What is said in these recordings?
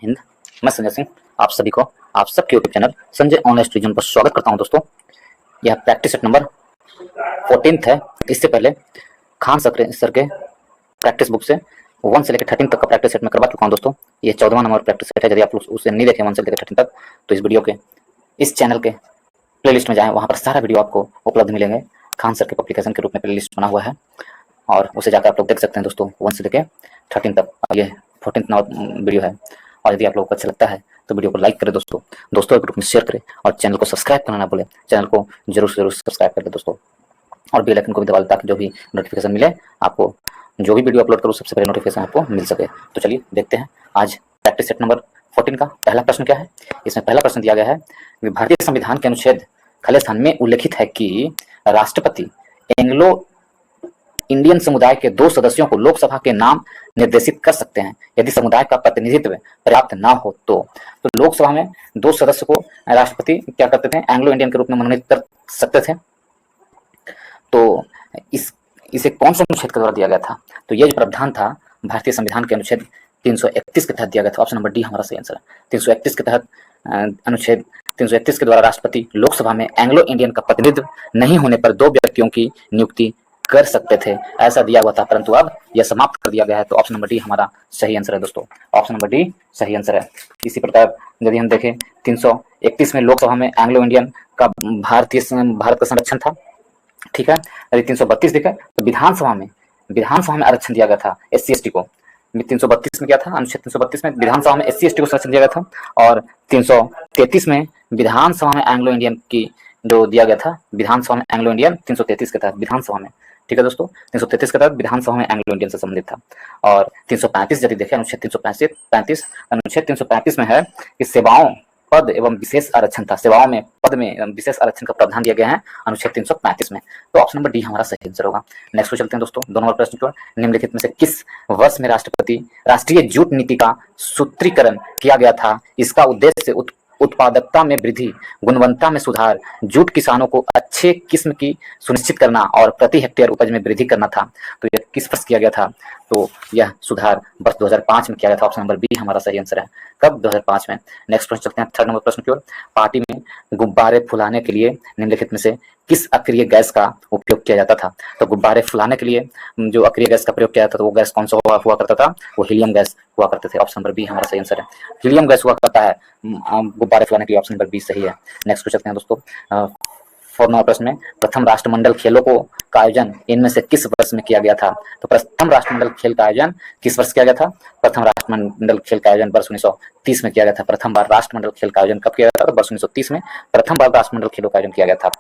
हिंद। मैं संजय सिंह आप सभी को आप सबके YouTube channel Sanjay online study zone पर स्वागत करता हूं। दोस्तों, यह प्रैक्टिस सेट नंबर 14 है। इससे पहले खान सर के प्रैक्टिस बुक से 1 से लेकर 13 तक का प्रैक्टिस सेट में करवा चुका हूं। दोस्तों, ये 14वां नंबर प्रैक्टिस सेट है। यदि आप उसे नहीं देखें 1 से लेकर 13 तक, तो इस वीडियो के इस चैनल के प्लेलिस्ट में जाएं, वहां पर सारा वीडियो आपको उपलब्ध मिलेंगे। खान सर के पब्लिकेशन के रूप में प्लेलिस्ट बना हुआ है और उसे जाकर आप लोग देख सकते हैं। दोस्तों, 1 से लेकर 13 तक ये 14 वीडियो है। और यदि आप लोगों को अच्छा लगता है तो वीडियो को लाइक करें, दोस्तों के ग्रुप में शेयर करें और चैनल को सब्सक्राइब करना ना भूलें। चैनल को जरूर से जरूर सब्सक्राइब कर लें दोस्तों, और बेल आइकन को भी दबा लें ताकि जो भी नोटिफिकेशन मिले आपको, जो भी वीडियो अपलोड करूँ सबसे पहले नोटिफिकेशन आपको मिल सके। तो चलिए देखते हैं आज प्रैक्टिस सेट नंबर 14 का पहला प्रश्न क्या है। इसमें पहला प्रश्न दिया गया है, भारतीय संविधान के अनुच्छेद खले स्थान में उल्लेखित है कि राष्ट्रपति एंग्लो इंडियन समुदाय के 2 सदस्यों को लोकसभा के नाम निर्देशित कर सकते हैं यदि समुदाय का प्रतिनिधित्व पर्याप्त ना हो तो लोकसभा में 2 सदस्य को राष्ट्रपति क्या करते थे, एंग्लो इंडियन के रूप में मनोनीत कर सकते थे। तो इसे कौन से अनुच्छेद के द्वारा दिया गया था? तो यह जो प्रावधान था भारतीय संविधान के अनुच्छेद 331 के तहत दिया गया था। ऑप्शन नंबर डी हमारा सही आंसर है। 331 के तहत अनुच्छेद 331 के द्वारा राष्ट्रपति लोकसभा में एंग्लो इंडियन का प्रतिनिधित्व नहीं होने पर 2 व्यक्तियों की नियुक्ति कर सकते थे, ऐसा दिया हुआ था, परंतु अब यह समाप्त कर दिया गया है। तो ऑप्शन नंबर डी हमारा सही आंसर है। दोस्तों, ऑप्शन नंबर डी सही आंसर है। इसी प्रकार यदि हम देखें 331 में लोकसभा में एंग्लो इंडियन का भारत का संरक्षण था, ठीक है। यदि 332 देखें तो विधानसभा में आरक्षण दिया गया था SC/ST को। 332 में क्या था, अनुच्छेद 332 में विधानसभा में SC/ST को संरक्षण दिया गया था, और 333 में विधानसभा में एंग्लो इंडियन की जो दिया गया था, विधानसभा में एंग्लो इंडियन 333 के तहत विधानसभा में, ठीक है दोस्तों, 333 के तहत विधानसभा में एंग्लो इंडियन से संबंधित था। और 335 यदि देखें अनुच्छेद 335 में है कि सेवाओं पद एवं विशेष आरक्षण था, सेवाओं में पद में विशेष आरक्षण का प्रावधान दिया गया है अनुच्छेद 335 में। तो ऑप्शन नंबर डी हमारा सही आंसर होगा। नेक्स्ट को चलते हैं दोस्तों, 2 नंबर प्रश्न की ओर। निम्नलिखित में से किस वर्ष में राष्ट्रीय जूट नीति का सूत्रीकरण किया गया था? इसका उद्देश्य उत्पादकता में वृद्धि, गुणवत्ता में सुधार, जूट किसानों को अच्छे किस्म की सुनिश्चित करना और प्रति हेक्टेयर उपज में वृद्धि करना था। तो यह किस वर्ष किया गया था? तो यह सुधार वर्ष 2005 में किया गया था। ऑप्शन नंबर बी हमारा सही आंसर है। कब? 2005 में। नेक्स्ट प्रश्न चलते हैं 3rd नंबर प्रश्न की ओर। पार्टी में गुब्बारे फुलाने के लिए निम्नलिखित में से किस अक्रिय गैस का उपयोग किया जाता था? तो गुब्बारे फुलाने के लिए जो अक्रिय गैस का प्रयोग किया जाता था, वो गैस कौन सा हुआ करता था? वो हीलियम गैस हुआ करते थे। ऑप्शन नंबर बी हमारा सही आंसर है। हीलियम गैस हुआ करता है गुब्बारे फुलाने के लिए। ऑप्शन नंबर बी सही है। नेक्स्ट को चलते हैं दोस्तों 4 नंबर प्रश्न में, प्रथम राष्ट्रमंडल खेलों का आयोजन इनमें से किस वर्ष में किया गया था? तो प्रथम राष्ट्रमंडल खेल का आयोजन किस वर्ष किया गया था? प्रथम राष्ट्रमंडल खेल का आयोजन वर्ष 1930 में किया गया था। प्रथम बार राष्ट्रमंडल खेल का आयोजन कब किया गया था? तो वर्ष 1930 में प्रथम बार राष्ट्रमंडल खेलों का आयोजन किया गया था,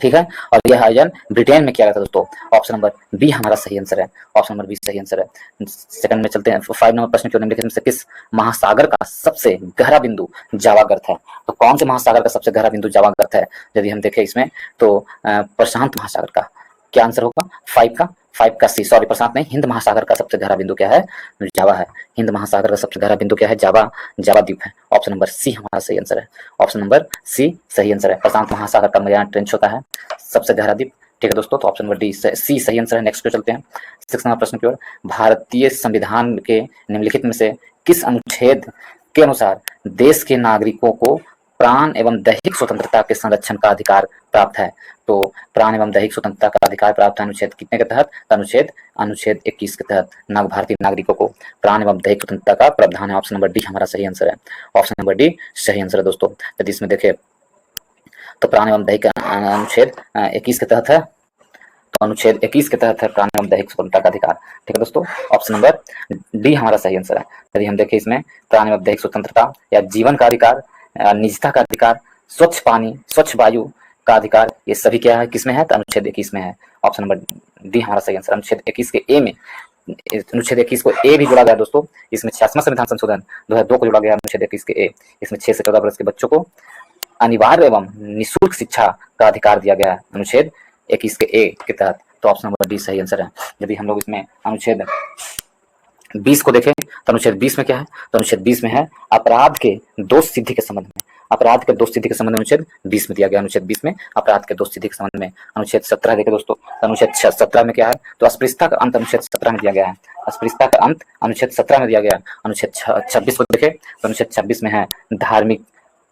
ठीक है। और यह आयोजन ब्रिटेन में किया गया था दोस्तों। ऑप्शन नंबर बी हमारा सही आंसर है। ऑप्शन नंबर बी सही आंसर है। सेकंड में चलते हैं 5 नंबर प्रश्न की ओर। निम्नलिखित में से किस महासागर का सबसे गहरा बिंदु जावा गर्त है? तो कौन से महासागर का सबसे गहरा बिंदु जावा गर्त है? यदि हम देखें इसमें तो प्रशांत महासागर का क्या आंसर होगा? 5 का सी, सॉरी प्रशांत नहीं, हिंद महासागर का सबसे गहरा बिंदु क्या है? जावा है। हिंद महासागर का सबसे गहरा बिंदु क्या है? जावा द्वीप है। ऑप्शन नंबर सी हमारा सही आंसर है। ऑप्शन नंबर सी सही आंसर है। प्रशांत महासागर का मैरियाना ट्रेंच होता है सबसे गहरा द्वीप, ठीक है दोस्तों। तो ऑप्शन नंबर डी सी सही आंसर है। नेक्स्ट पे चलते हैं 6 नंबर प्रश्न की ओर। भारतीय संविधान के निम्नलिखित में से किस अनुच्छेद के अनुसार देश के नागरिकों को प्राण एवं दैहिक स्वतंत्रता के संरक्षण का अधिकार प्राप्त है? तो प्राण एवं दैहिक स्वतंत्रता का अधिकार प्राप्त है अनुच्छेद कितने के तहत? अनुच्छेद 21 के तहत भारतीय नागरिकों को प्राण एवं दैहिक स्वतंत्रता का प्रावधान है। ऑप्शन नंबर डी हमारा सही आंसर है। ऑप्शन नंबर डी सही आंसर है दोस्तों। यदि इसमें देखें तो प्राण एवं दैहिक अनुच्छेद 21 के तहत है, तो अनुच्छेद 21 के तहत है प्राण एवं दैहिक स्वतंत्रता का अधिकार, ठीक है दोस्तों। ऑप्शन नंबर डी हमारा सही आंसर है। यदि हम देखें इसमें प्राण एवं दैहिक स्वतंत्रता या जीवन का अधिकार, निजता का अधिकार, स्वच्छ पानी, स्वच्छ वायु का अधिकार, ये सभी क्या है, किसमें है? तो अनुच्छेद 21 में है। ऑप्शन नंबर डी हमारा सही आंसर। अनुच्छेद 21 के ए में, अनुच्छेद 21 को ए भी जोड़ा गया दोस्तों। इसमें 86वां संविधान संशोधन 2002 को जोड़ा गया अनुच्छेद 21 के ए। इसमें 6 से 14 वर्ष के बच्चों को अनिवार्य एवं निःशुल्क शिक्षा का अधिकार दिया गया है अनुच्छेद 21 के ए के तहत। तो ऑप्शन नंबर डी सही आंसर है। यदि हम लोग इसमें अनुच्छेद 20 को देखें तो अनुच्छेद 20 में क्या है? तो अनुच्छेद 20 में है अपराध के दोष सिद्धि के संबंध में। अपराध के दोष सिद्धि के संबंध में अनुच्छेद 20 में दिया गया। अनुच्छेद 20 में अपराध के दोष सिद्धि के संबंध में अनुच्छेद 17 देखिए दोस्तों, अनुच्छेद 17 में क्या है, तो अस्पृश्यता का अंत अनुच्छेद 17 में दिया गया है। अस्पृश्यता का अंत अनुच्छेद 17 में दिया गया है। अनुच्छेद 26 को देखें तो अनुच्छेद 26 में है धार्मिक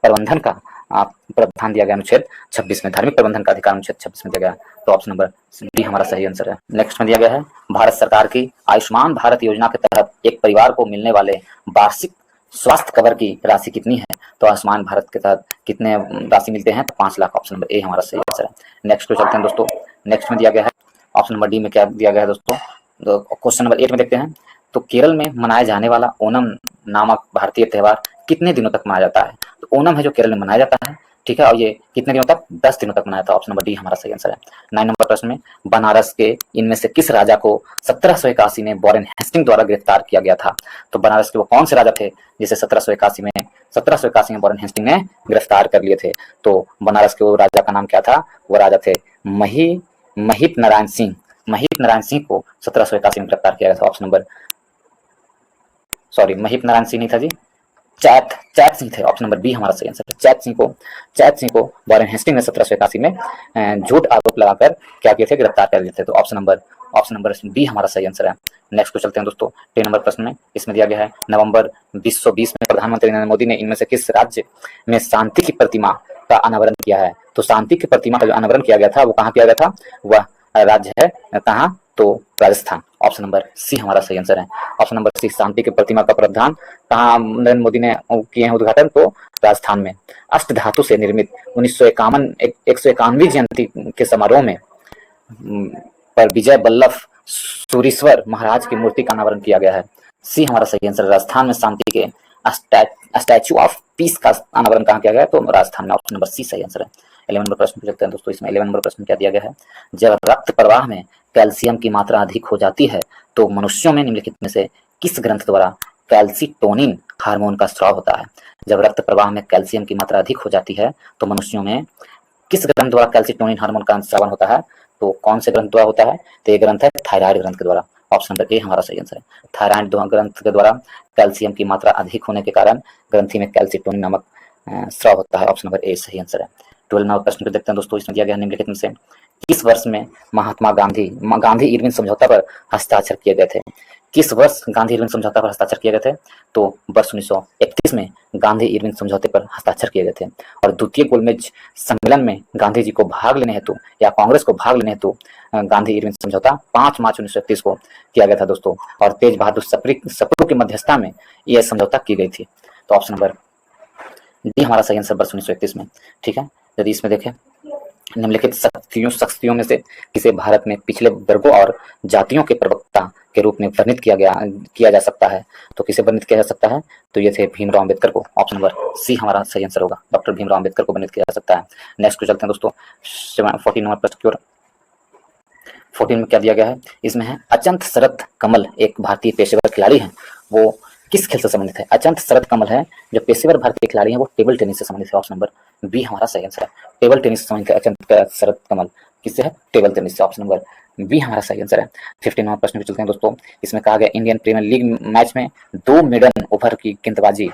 प्रबंधन का प्रावधान दिया गया। अनुच्छेद 26 में धार्मिक प्रबंधन का अधिकार अनुच्छेद 26 में दिया गया। तो ऑप्शन नंबर बी हमारा सही आंसर है। नेक्स्ट में दिया गया है भारत सरकार की आयुष्मान भारत योजना के तहत एक परिवार को मिलने वाले वार्षिक स्वास्थ्य कवर की राशि कितनी है। तो आयुष्मान भारत के तहत कितने राशि मिलते हैं, तो 5 लाख। ऑप्शन नंबर ए हमारा सही आंसर है। नेक्स्ट को चलते हैं दोस्तों, नेक्स्ट में दिया गया है ऑप्शन नंबर डी में क्या दिया गया है दोस्तों, तो क्वेश्चन नंबर 8 में देखते हैं, तो केरल में मनाया जाने वाला ओनम नामक भारतीय त्यौहार कितने दिनों तक मनाया जाता है। तो ओनम है जो केरल में मनाया जाता है, ठीक है, और ये कितने दिनों तक, 10 दिनों तक मनाया था। ऑप्शन नंबर डी हमारा सही आंसर है। 9 नंबर प्रश्न में बनारस के इनमें से किस राजा को 1781 में वॉरेन हेस्टिंग द्वारा गिरफ्तार किया गया था। तो बनारस के वो कौन से राजा थे जिसे 1781 में वॉरेन हेस्टिंग ने गिरफ्तार कर लिए थे। तो बनारस के वो राजा का नाम क्या था, वो राजा थे महित नारायण सिंह। महित नारायण सिंह को 1781 में गिरफ्तार किया गया था। ऑप्शन नंबर महित नारायण सिंह नहीं था जी, चैत सिंह थे। ऑप्शन नंबर बी हमारा सही आंसर है। चैत सिंह को वॉरेन हेस्टिंग ने 1781 में झूठ आरोप लगाकर क्या किए थे, गिरफ्तार कर लिए थे। तो ऑप्शन नंबर बी हमारा सही आंसर है। नेक्स्ट को चलते हैं दोस्तों 10 नंबर प्रश्न में, इसमें दिया गया है नवंबर 2020 में प्रधानमंत्री नरेंद्र मोदी ने इनमें से किस राज्य में शांति की प्रतिमा का अनावरण किया है। तो शांति की प्रतिमा का जो अनावरण किया गया था वो कहाँ किया गया था, वह राज्य है कहाँ, तो राजस्थान। ऑप्शन नंबर सी हमारा सही आंसर है। ऑप्शन नंबर सी, शांति की प्रतिमा का प्रावधान कहाँ नरेंद्र मोदी ने किए हैं उद्घाटन, तो राजस्थान में। अष्ट धातु से निर्मित 191वीं जयंती के समारोह में पर विजय वल्लभ सूरीश्वर महाराज की मूर्ति का अनावरण किया गया है। सी हमारा सही आंसर। राजस्थान में शांति के स्टैचू ऑफ पीस का अनावरण कहाँ किया गया, तो राजस्थान में। ऑप्शन नंबर सी सही आंसर है। 11 नंबर प्रश्न पूछते हैं दोस्तों, इसमें 11 नंबर प्रश्न क्या दिया गया है, जब रक्त प्रवाह में कैल्शियम की मात्रा अधिक हो जाती है तो मनुष्यों में निम्नलिखित में से किस ग्रंथ द्वारा कैल्सिटोनिन हार्मोन का स्राव होता है। जब रक्त प्रवाह में कैल्शियम की मात्रा अधिक हो जाती है तो मनुष्यों में किस ग्रंथ द्वारा कैल्सिटोनिन हार्मोन का स्रावन होता है। तो कौन से ग्रंथ द्वारा होता है, तो ये ग्रंथ है थायराइड ग्रंथ के द्वारा। ऑप्शन नंबर ए हमारा सही आंसर है। थायराइड ग्रंथ के द्वारा कैल्शियम की मात्रा अधिक होने के कारण ग्रंथि में कैल्सिटोनिन नामक स्राव होता है। ऑप्शन नंबर ए सही आंसर है। 12 नंबर प्रश्न को देखते हैं दोस्तों, इसमें दिया गया निम्नलिखित में से किस वर्ष में महात्मा गांधी इरविन समझौता पर हस्ताक्षर किए गए थे। किस वर्ष गांधी इरविन समझौता पर हस्ताक्षर किए गए थे, तो वर्ष 1931 में गांधी इरविन समझौते पर हस्ताक्षर किए गए थे। और द्वितीय गोलमेज सम्मेलन में गांधी जी को भाग लेने हेतु या कांग्रेस को भाग लेने हेतु गांधी इरविन समझौता 5 मार्च 1931 को किया गया था दोस्तों। और तेज बहादुर सप्रू की मध्यस्थता में यह समझौता की गई थी। तो ऑप्शन नंबर डी हमारा सही आंसर वर्ष 1931 में, ठीक है। यदि इसमें देखें निम्नलिखित शक्तियों में से किसे भारत में पिछले वर्गों और जातियों के प्रवक्ता के रूप में वर्णित किया जा सकता है। तो किसे वर्णित किया जा सकता है, तो ये थे भीमराव अंबेडकर को। ऑप्शन नंबर सी हमारा सही आंसर होगा, डॉक्टर भीमराव अंबेडकर को वर्णित किया जा सकता है। नेक्स्ट को चलते हैं दोस्तों 14 नंबर प्रश्न की ओर। 14 में क्या दिया गया है, इसमें है अचंत शरत कमल एक भारतीय पेशेवर खिलाड़ी है, वो किस खेल से संबंधित है। अचंत शरत कमल है जो पेशेवर भारतीय खिलाड़ी हैं, वो टेबल टेनिस से संबंधित है। ऑप्शन नंबर बी हमारा सही आंसर है। टेबल टेनिस से संबंधित अचंत शरत कमल किससे है, टेबल टेनिस से। ऑप्शन नंबर बी हमारा सही आंसर है। 15 नंबर प्रश्न पे चलते हैं दोस्तों, इसमें कहा गया इंडियन प्रीमियर लीग मैच में 2 मेडन ओवर की गेंदबाजी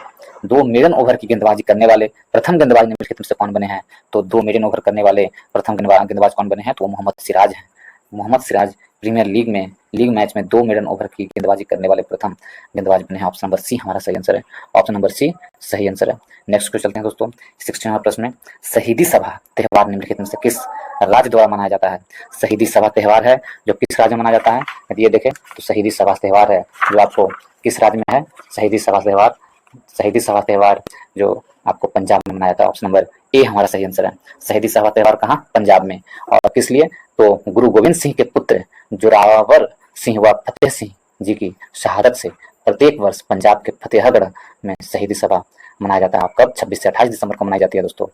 करने वाले प्रथम गेंदबाज निम्नलिखित में से कौन बने हैं। तो 2 मेडन ओवर करने वाले प्रथम गेंदबाज कौन बने हैं, तो मोहम्मद सिराज हैं। Mohammed Siraj premier league match में 2 मेडन ओवर की गेंदबाजी करने वाले प्रथम गेंदबाज बने हैं। ऑप्शन नंबर सी हमारा सही आंसर है। ऑप्शन नंबर सी सही आंसर है। नेक्स्ट को चलते हैं दोस्तों 16 प्रश्न में, शहीदी सभा त्योहार निम्नलिखित में से किस राज्य द्वारा मनाया जाता है। शहीदी सभा त्योहार है जो किस राज्य में मनाया जाता है, यदि ये देखें तो शहीदी सभा त्योहार है जो आपको किस राज्य में है, शहीदी सभा त्योहार जो आपको पंजाब में मनाया था। ऑप्शन नंबर ए हमारा सही आंसर है। शहीदी सभा त्योहार कहाँ, पंजाब में। और किस लिए, तो गुरु गोविंद सिंह के पुत्र जोरावर सिंह व फतेह सिंह जी की शहादत से प्रत्येक वर्ष पंजाब के फतेहगढ़ में शहीदी सभा मनाया जाता है। कब, 26 से 28 दिसंबर को मनाई जाती है दोस्तों।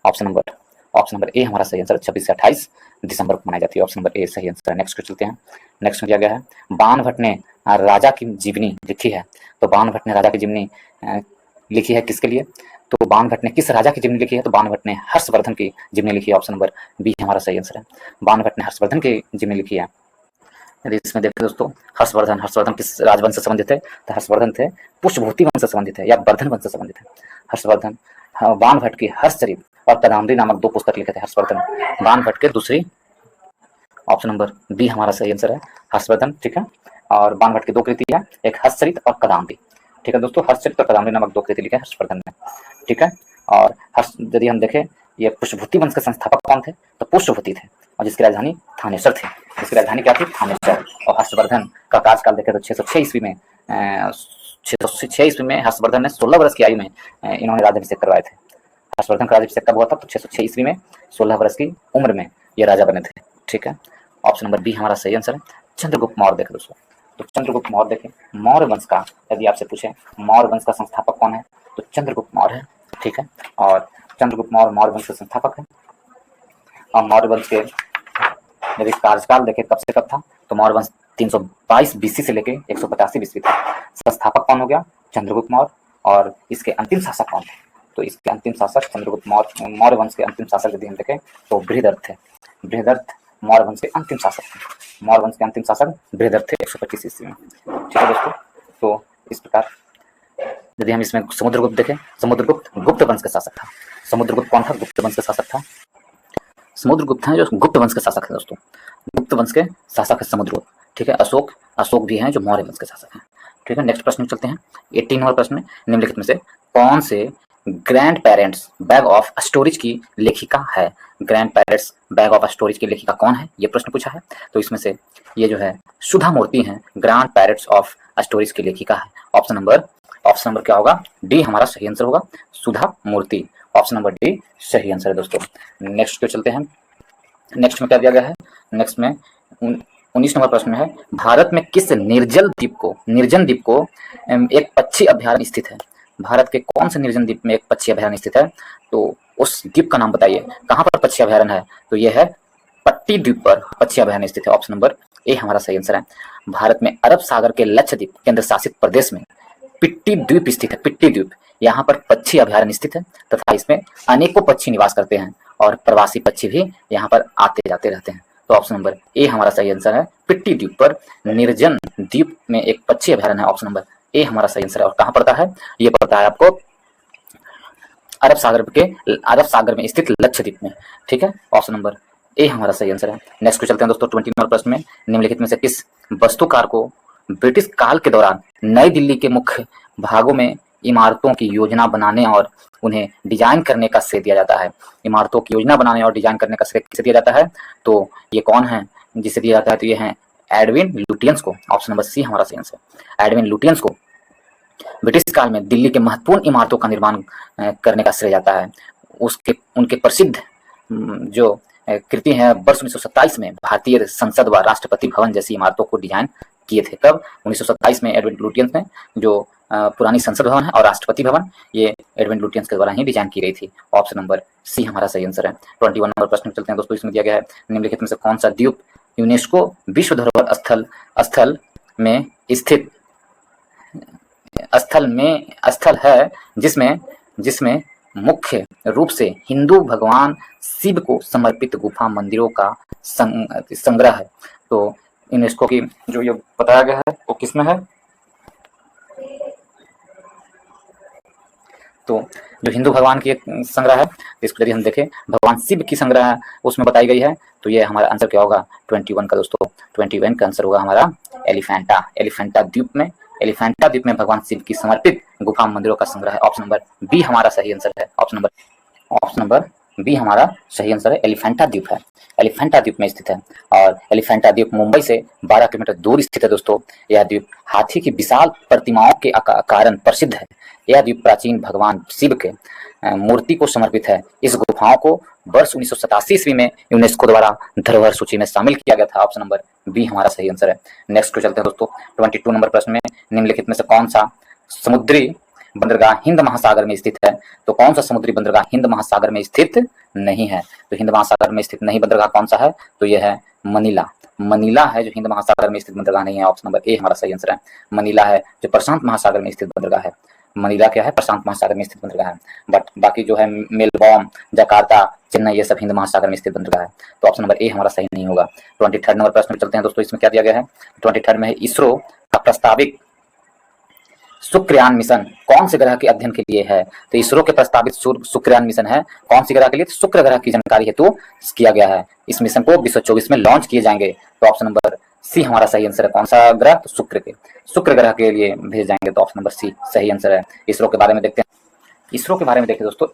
ऑप्शन नंबर ए हमारा सही आंसर, 26 से 28 दिसंबर को मनाई जाती है। ऑप्शन नंबर ए सही आंसर है। नेक्स्ट को चलते हैं। नेक्स्ट में दिया गया है बाणभट्ट ने राजा की जीवनी लिखी है। तो बाणभट्ट ने राजा की जीवनी लिखी है किसके लिए, तो बाणभट्ट ने किस राजा की जीवनी लिखी है, तो बाणभट्ट ने हर्षवर्धन की जीवनी लिखी है। ऑप्शन नंबर बी हमारा सही आंसर है। बाणभट्ट ने हर्षवर्धन की जीवनी लिखी है। यदि इसमें देखें दोस्तों, हर्षवर्धन, हर्षवर्धन किस राजवंश से संबंधित थे? तो हर्षवर्धन थे पुष्पभूति वंश से संबंधित है या वर्धन वंश से संबंधित है। हर्षवर्धन बाणभट्ट की हर्षचरित और कदम्बरी नामक 2 पुस्तक लिखे थे हर्षवर्धन। बाणभट्ट के दूसरी, ऑप्शन नंबर बी हमारा सही आंसर है, हर्षवर्धन, ठीक है। और बाणभट्ट की 2 कृति है, एक हर्षचरित और कदम्बरी, ठीक है दोस्तों। हर्षचरित और कदम्बरी नामक 2 कृति लिखे हर्षवर्धन ने, ठीक है। और यदि हम देखें ये पुष्पभूति वंश के संस्थापक कौन थे? तो पुष्पभूति थे, और जिसकी राजधानी थानेश्वर थी। जिसकी राजधानी क्या थी? थानेश्वर। और हर्षवर्धन का कार्यकाल देखें तो 606 ईस्वी में 606 ईस्वी में हर्षवर्धन ने 16 वर्ष की आयु में इन्होंने राज्याभिषेक करवाए थे। हर्षवर्धन का राज्याभिषेक कब हुआ था? तो 606 ईस्वी में 16 वर्ष की उम्र में ये राजा बने थे, ठीक है। ऑप्शन नंबर बी हमारा सही आंसर है। चंद्रगुप्त मौर्य देखें दोस्तों, तो चंद्रगुप्त मौर्य देखें, मौर्य वंश का यदि आपसे पूछे मौर्य वंश का संस्थापक कौन है? तो चंद्रगुप्त मौर्य है, ठीक है। और चंद्रगुप्त मौर्य मौर्य वंश के संस्थापक है। और मौर्य वंश के यदि कार्यकाल देखें कब से कब था? तो मौर्य वंश 322 बीसी से लेके 185 बीसी था। संस्थापक कौन हो गया? चंद्रगुप्त मौर्य। और इसके अंतिम शासक कौन थे? तो इसके अंतिम शासक चंद्रगुप्त मौर्य, मौर्य वंश के अंतिम शासक यदि हम देखें तो बृहदर्थ थे। बृहदर्थ मौर्य वंश के अंतिम शासक थे। मौर्य वंश के अंतिम शासक बृहदर्थ थे 125 ईस्वी में, ठीक है दोस्तों। तो इस प्रकार यदि हम इसमें समुद्रगुप्त देखें, समुद्रगुप्त गुप्त वंश का शासक था। समुद्रगुप्त कौन था? गुप्त वंश का शासक था। समुद्रगुप्त हैं जो गुप्त वंश के शासक है दोस्तों। गुप्त वंश के शासक है समुद्रगुप्त, ठीक है। अशोक, अशोक भी हैं जो मौर्य वंश के शासक हैं, ठीक है। नेक्स्ट प्रश्न चलते हैं। 18 नंबर प्रश्न में निम्नलिखित में से कौन से grand parents bag of storage की लेखिका है? Grand parents bag of storage की लेखिका कौन है? ये प्रश्न पूछा है। तो इसमें से ये जो है सुधा मूर्ति हैं, ग्रैंड पेरेंट्स ऑफ स्टोरेज की लेखिका है। ऑप्शन नंबर क्या होगा? डी हमारा सही आंसर होगा, सुधा मूर्ति। ऑप्शन नंबर डी सही आंसर है दोस्तों। नेक्स्ट पे चलते हैं। नेक्स्ट में क्या दिया गया है? नेक्स्ट में 19 नंबर प्रश्न है, भारत में किस निर्जन द्वीप को एक पक्षी अभ्यारण्य स्थित है? भारत के कौन से निर्जन द्वीप में एक पक्षी अभ्यारण्य स्थित है? तो उस द्वीप का नाम बताइए। कहाँ पर पक्षी अभ्यारण्य है? तो यह है पट्टी द्वीप पर पक्षी अभ्यारण्य स्थित है। ऑप्शन नंबर ए हमारा सही आंसर है। भारत में अरब सागर के लक्षद्वीप केंद्र शासित प्रदेश में पिट्टी द्वीप स्थित है। पिट्टी द्वीप, यहाँ पर पक्षी अभ्यारण्य स्थित है तथा इसमें अनेकों पक्षी निवास करते हैं और प्रवासी पक्षी भी यहाँ पर आते जाते रहते हैं। तो ऑप्शन नंबर ए हमारा सही आंसर है। पिट्टी द्वीप पर निर्जन द्वीप में एक पक्षी अभ्यारण्य है। ऑप्शन नंबर ए हमारा सही आंसर है। और कहाँ पड़ता है? ये पड़ता है आपको अरब सागर में स्थित लक्षद्वीप में, ठीक है। ऑप्शन नंबर ए हमारा सही आंसर है। नेक्स्ट चलते हैं दोस्तों 20 नंबर प्रश्न में, निम्नलिखित में से किस वस्तुकार को ब्रिटिश काल के दौरान नई दिल्ली के मुख्य भागों में इमारतों की योजना बनाने और उन्हें डिजाइन करने का श्रेय दिया जाता है? इमारतों की योजना बनाने और डिजाइन करने का श्रेय किसे दिया जाता है? तो ये कौन है जिसे दिया जाता है? तो ये है एडविन लुटियंस को। ऑप्शन नंबर सी हमारा सही आंसर। एडविन लुटियंस को ब्रिटिश काल में दिल्ली के महत्वपूर्ण इमारतों का निर्माण करने का श्रेय जाता है। उनके प्रसिद्ध जो कृति है वर्ष 1927 में भारतीय संसद व राष्ट्रपति भवन जैसी इमारतों को डिजाइन किए थे। कब? 1927 में एडविन लुटियंस ने जो पुरानी संसद भवन है और राष्ट्रपति भवन, ये एडविन लुटियंस के द्वारा ही डिजाइन की गई थी। ऑप्शन नंबर सी हमारा सही आंसर है। 21 नंबर प्रश्न चलते हैं दोस्तों। इसमें दिया गया है, निम्नलिखित में से कौन सा द्वीप यूनेस्को विश्व धरोहर स्थल है जिसमें मुख्य रूप से हिंदू भगवान शिव को समर्पित गुफा मंदिरों का संग्रह है? तो यूनेस्को की जो ये बताया गया है वो किसमें है? तो जो हिंदू भगवान की संग्रह है, इसको यदि हम देखें भगवान शिव की संग्रह है उसमें बताई गई है, तो ये हमारा आंसर क्या होगा? 21 का दोस्तों। 21 का आंसर होगा हमारा एलिफेंटा द्वीप में भगवान शिव की समर्पित गुफा मंदिरों का संग्रह है। ऑप्शन नंबर बी हमारा सही आंसर है। ऑप्शन नंबर बी हमारा सही आंसर है। एलिफेंटा द्वीप है, एलिफेंटा द्वीप में स्थित है। और एलिफेंटा द्वीप मुंबई से 12 किलोमीटर दूर स्थित है दोस्तों। यह द्वीप हाथी की विशाल प्रतिमाओं के कारण प्रसिद्ध है। यह द्वीप प्राचीन भगवान शिव के मूर्ति को समर्पित है। इस गुफाओं को वर्ष 1987 ईस्वी में यूनेस्को द्वारा धरोहर सूची में शामिल किया गया था। ऑप्शन नंबर बी हमारा सही आंसर है। नेक्स्ट को चलते हैं दोस्तों 22 नंबर प्रश्न में, निम्नलिखित में से कौन सा समुद्री बंदरगाह हिंद महासागर में स्थित है? तो कौन सा समुद्री बंदरगाह हिंद महासागर में स्थित नहीं है? तो हिंद महासागर में स्थित नहीं बंदरगाह कौन सा है? तो यह है मनीला है जो हिंद महासागर में स्थित बंदरगाह नहीं है। ऑप्शन नंबर ए हमारा सही आंसर है। मनीला है जो प्रशांत महासागर में स्थित बंदरगाह है। मनीला क्या है, प्रशांत महासागर में स्थित बंदरगाह है। बट बाकी जो है मेलबोर्न, जकार्ता, चेन्नई, ये सब हिंद महासागर में स्थित बंदरगाह है। तो ऑप्शन नंबर ए हमारा सही नहीं होगा। 23 नंबर प्रश्न में चलते हैं दोस्तों। इसमें क्या दिया गया है, 23 में है इसरो का प्रस्तावित शुक्रयान मिशन कौन से ग्रह के अध्ययन के लिए है। तो इसरो के प्रस्तावित शुक्रयान मिशन है कौन सी ग्रह के लिए, तो शुक्र ग्रह की जानकारी हेतु किया गया है। इस मिशन को 2024 में लॉन्च किए जाएंगे। तो ऑप्शन नंबर सी हमारा सही आंसर है। कौन सा ग्रह, तो शुक्र के, शुक्र ग्रह के लिए भेज जाएंगे। तो ऑप्शन नंबर सी सही आंसर है। इसरो के बारे में देखते हैं। इसरो के बारे में देखें दोस्तों।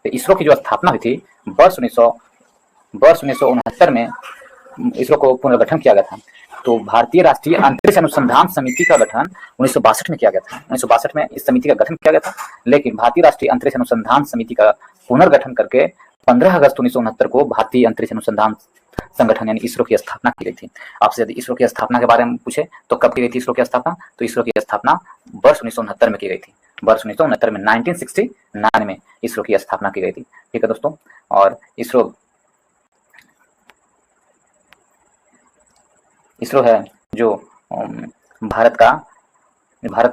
इसरो की जो स्थापना हुई थी वर्ष 1969 में इसरो को पुनर्गठन किया गया था। तो भारतीय राष्ट्रीय अंतरिक्ष अनुसंधान समिति का गठन 1962 में किया गया था। 1962 में इस समिति का गठन किया गया था, लेकिन भारतीय राष्ट्रीय अंतरिक्ष अनुसंधान समिति का पुनर्गठन करके 15 अगस्त 1969 को भारतीय अंतरिक्ष अनुसंधान संगठन यानी इसरो की स्थापना की गई थी। आपसे यदि इसरो की स्थापना के बारे में पूछे तो कब की गई थी इसरो की स्थापना, तो इसरो की स्थापना वर्ष 1969 में की गई थी। वर्ष 1969 में 1969 में इसरो की स्थापना की गई थी। ठीक है दोस्तों। और इसरो है जो भारत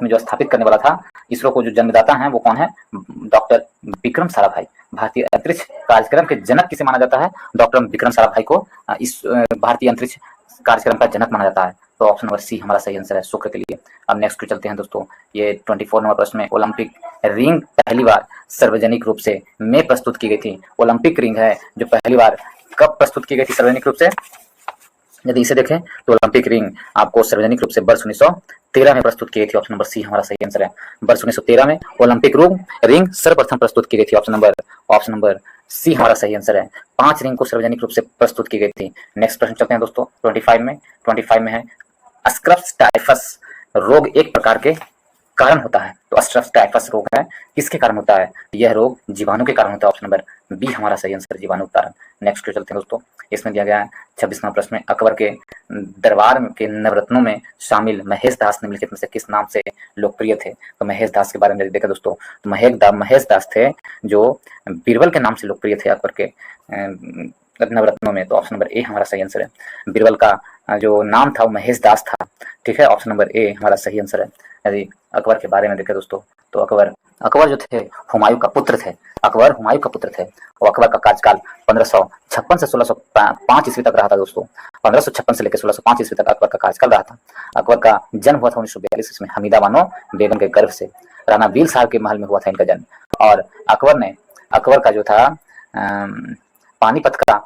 में जो स्थापित करने वाला था। इसरो को जो जन्मदाता हैं वो कौन है, डॉक्टर विक्रम साराभाई। भारतीय अंतरिक्ष कार्यक्रम के जनक किसे माना जाता है, डॉक्टर विक्रम साराभाई को इस भारतीय अंतरिक्ष कार्यक्रम का जनक माना जाता है। तो ऑप्शन नंबर सी हमारा सही आंसर है, शुक्र के लिए। अब नेक्स्ट पे चलते हैं दोस्तों। ये 24 नंबर प्रश्न में ओलंपिक रिंग पहली बार सार्वजनिक रूप से में प्रस्तुत की गई थी। ओलंपिक रिंग है जो पहली बार कब प्रस्तुत की गई थी सार्वजनिक रूप से, यदि इसे देखें तो ओलंपिक रिंग आपको सार्वजनिक रूप से वर्ष 1913 में प्रस्तुत की गई थी। ऑप्शन नंबर सी हमारा सही आंसर है। वर्ष 1913 में ओलंपिक रिंग सर्वप्रथम प्रस्तुत की गई थी। ऑप्शन नंबर सी हमारा सही आंसर है। 5 रिंग को सार्वजनिक रूप से प्रस्तुत की गई थी। नेक्स्ट प्रश्न चलते हैं दोस्तों 25 में है स्क्रब्स टाइफस रोग एक प्रकार के कारण होता है। तो स्क्रब्स टाइफस रोग है किसके कारण होता है, यह रोग जीवाणु के कारण होता है। ऑप्शन नंबर बी हमारा सही आंसर, जीवाणु कारण। नेक्स्ट चलते हैं दोस्तों। इसमें दिया गया है 26वां प्रश्न में अकबर के दरबार के नवरत्नों में शामिल महेश दास निम्नलिखित में से किस नाम से लोकप्रिय थे। तो महेश दास के बारे में देखा दोस्तों, तो महेश दास थे जो बीरबल के नाम से लोकप्रिय थे अकबर के नवरत्नों में। तो ऑप्शन नंबर ए हमारा सही आंसर है। बीरबल का जो नाम था वो महेश दास था। ठीक है, ऑप्शन नंबर ए हमारा सही आंसर है। यदि अकबर के बारे में देखें दोस्तों तो अकबर जो थे हुमायूं का पुत्र थे। अकबर हुमायूं का पुत्र थे और अकबर का कार्यकाल 1556 से 1605 ईस्वी तक रहा था दोस्तों। 1556 से लेकर 1605 ईस्वी तक अकबर का कार्यकाल रहा था। अकबर का जन्म हुआ था 1942 ईस्वी में हमीदा बानो बेगम के गर्भ से। राणा बील साहब के महल में हुआ था इनका जन्म। और अकबर का जो था पानीपत का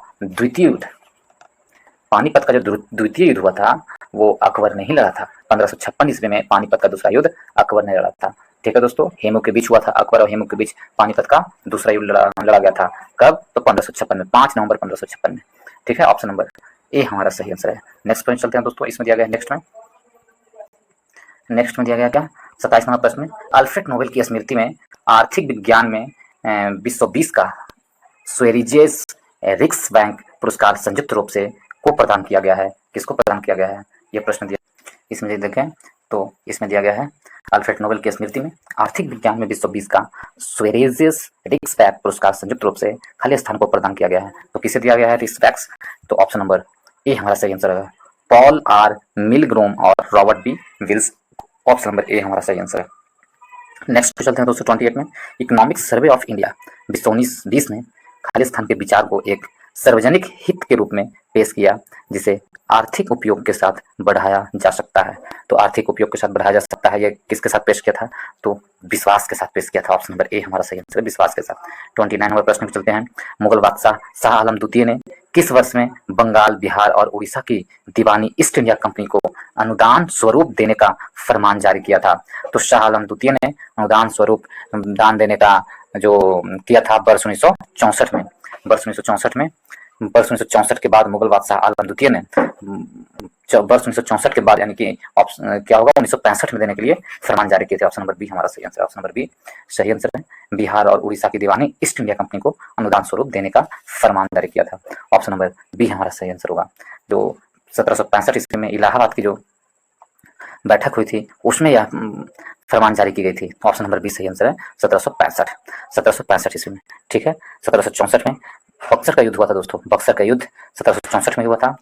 जो द्वितीय युद्ध हुआ था वो अकबर ने ही लड़ा था। 1556 ईस्वी में पानीपत का दूसरा युद्ध अकबर ने लड़ा था। ठीक है दोस्तों, हेमू के बीच हुआ था। अकबर और हेमू के बीच पानीपत का दूसरा युद्ध लड़ा गया था। कब, तो 1556 में, 5 नवंबर 1556 में। ठीक है, ऑप्शन नंबर ए हमारा सही आंसर है। नेक्स्ट प्रश्न चलते हैं दोस्तों। इसमें दिया गया नेक्स्ट में दिया गया क्या, 27 नंबर प्रश्न में अल्फ्रेड नोबेल की स्मृति में आर्थिक विज्ञान में 2020 का स्वेरिजेस रिक्स बैंक पुरस्कार संयुक्त रूप से को प्रदान किया गया है। किसको प्रदान किया गया है, यह प्रश्न दिया। इसमें देखें तो इसमें दिया गया है अल्फ्रेड नोबेल की स्मृति में आर्थिक विज्ञान में 2020 का स्वेरिजेस रिक्स बैंक पुरस्कार संयुक्त रूप से खाली स्थान को प्रदान किया गया है। तो किसे दिया गया है रिक्स बैंक, तो ऑप्शन नंबर ए हमारा सही आंसर है। पॉल आर मिलग्रोम और Robert B Wills. Option number A हमारा सही आंसर है। नेक्स्ट चलते हैं दोस्तों 28 में इकोनॉमिक सर्वे ऑफ इंडिया 2019-20 ने खाली स्थान के विचार को एक सार्वजनिक हित के रूप में पेश किया जिसे आर्थिक उपयोग के साथ बढ़ाया जा सकता है। तो आर्थिक उपयोग के साथ बढ़ाया जा सकता है, ये किसके साथ पेश किया था, तो विश्वास के साथ पेश किया था। ऑप्शन नंबर ए हमारा सही आंसर है, विश्वास के साथ। 29 नंबर प्रश्न पे चलते हैं। मुगल बादशाह शाह आलम द्वितीय ने किस वर्ष में बंगाल, बिहार और उड़ीसा की दीवानी ईस्ट इंडिया कंपनी को अनुदान स्वरूप देने का फरमान जारी किया था। तो शाह आलम द्वितीय ने अनुदान स्वरूप दान देने का जो किया था वर्ष 1964 में। वर्ष 1964 के बाद मुगल बादशाह आलम द्वितीय ने वर्ष 1964 के बाद यानी कि क्या होगा 1965 में देने के लिए फरमान जारी किए थे। ऑप्शन नंबर बी हमारा सही आंसर है। ऑप्शन नंबर बी सही आंसर है। बिहार और उड़ीसा की दीवानी ईस्ट इंडिया कंपनी को अनुदान स्वरूप देने का फरमान जारी किया था। ऑप्शन नंबर बी हमारा सही आंसर होगा। जो 1765 ईस्वी में इलाहाबाद की जो बैठक हुई थी उसमें यह फरमान जारी की गई थी। ऑप्शन नंबर बी सही आंसर है। 1765 ईस्वी में। ठीक है, 1764 में बक्सर का युद्ध हुआ था दोस्तों। बक्सर का युद्ध 1764 में हुआ था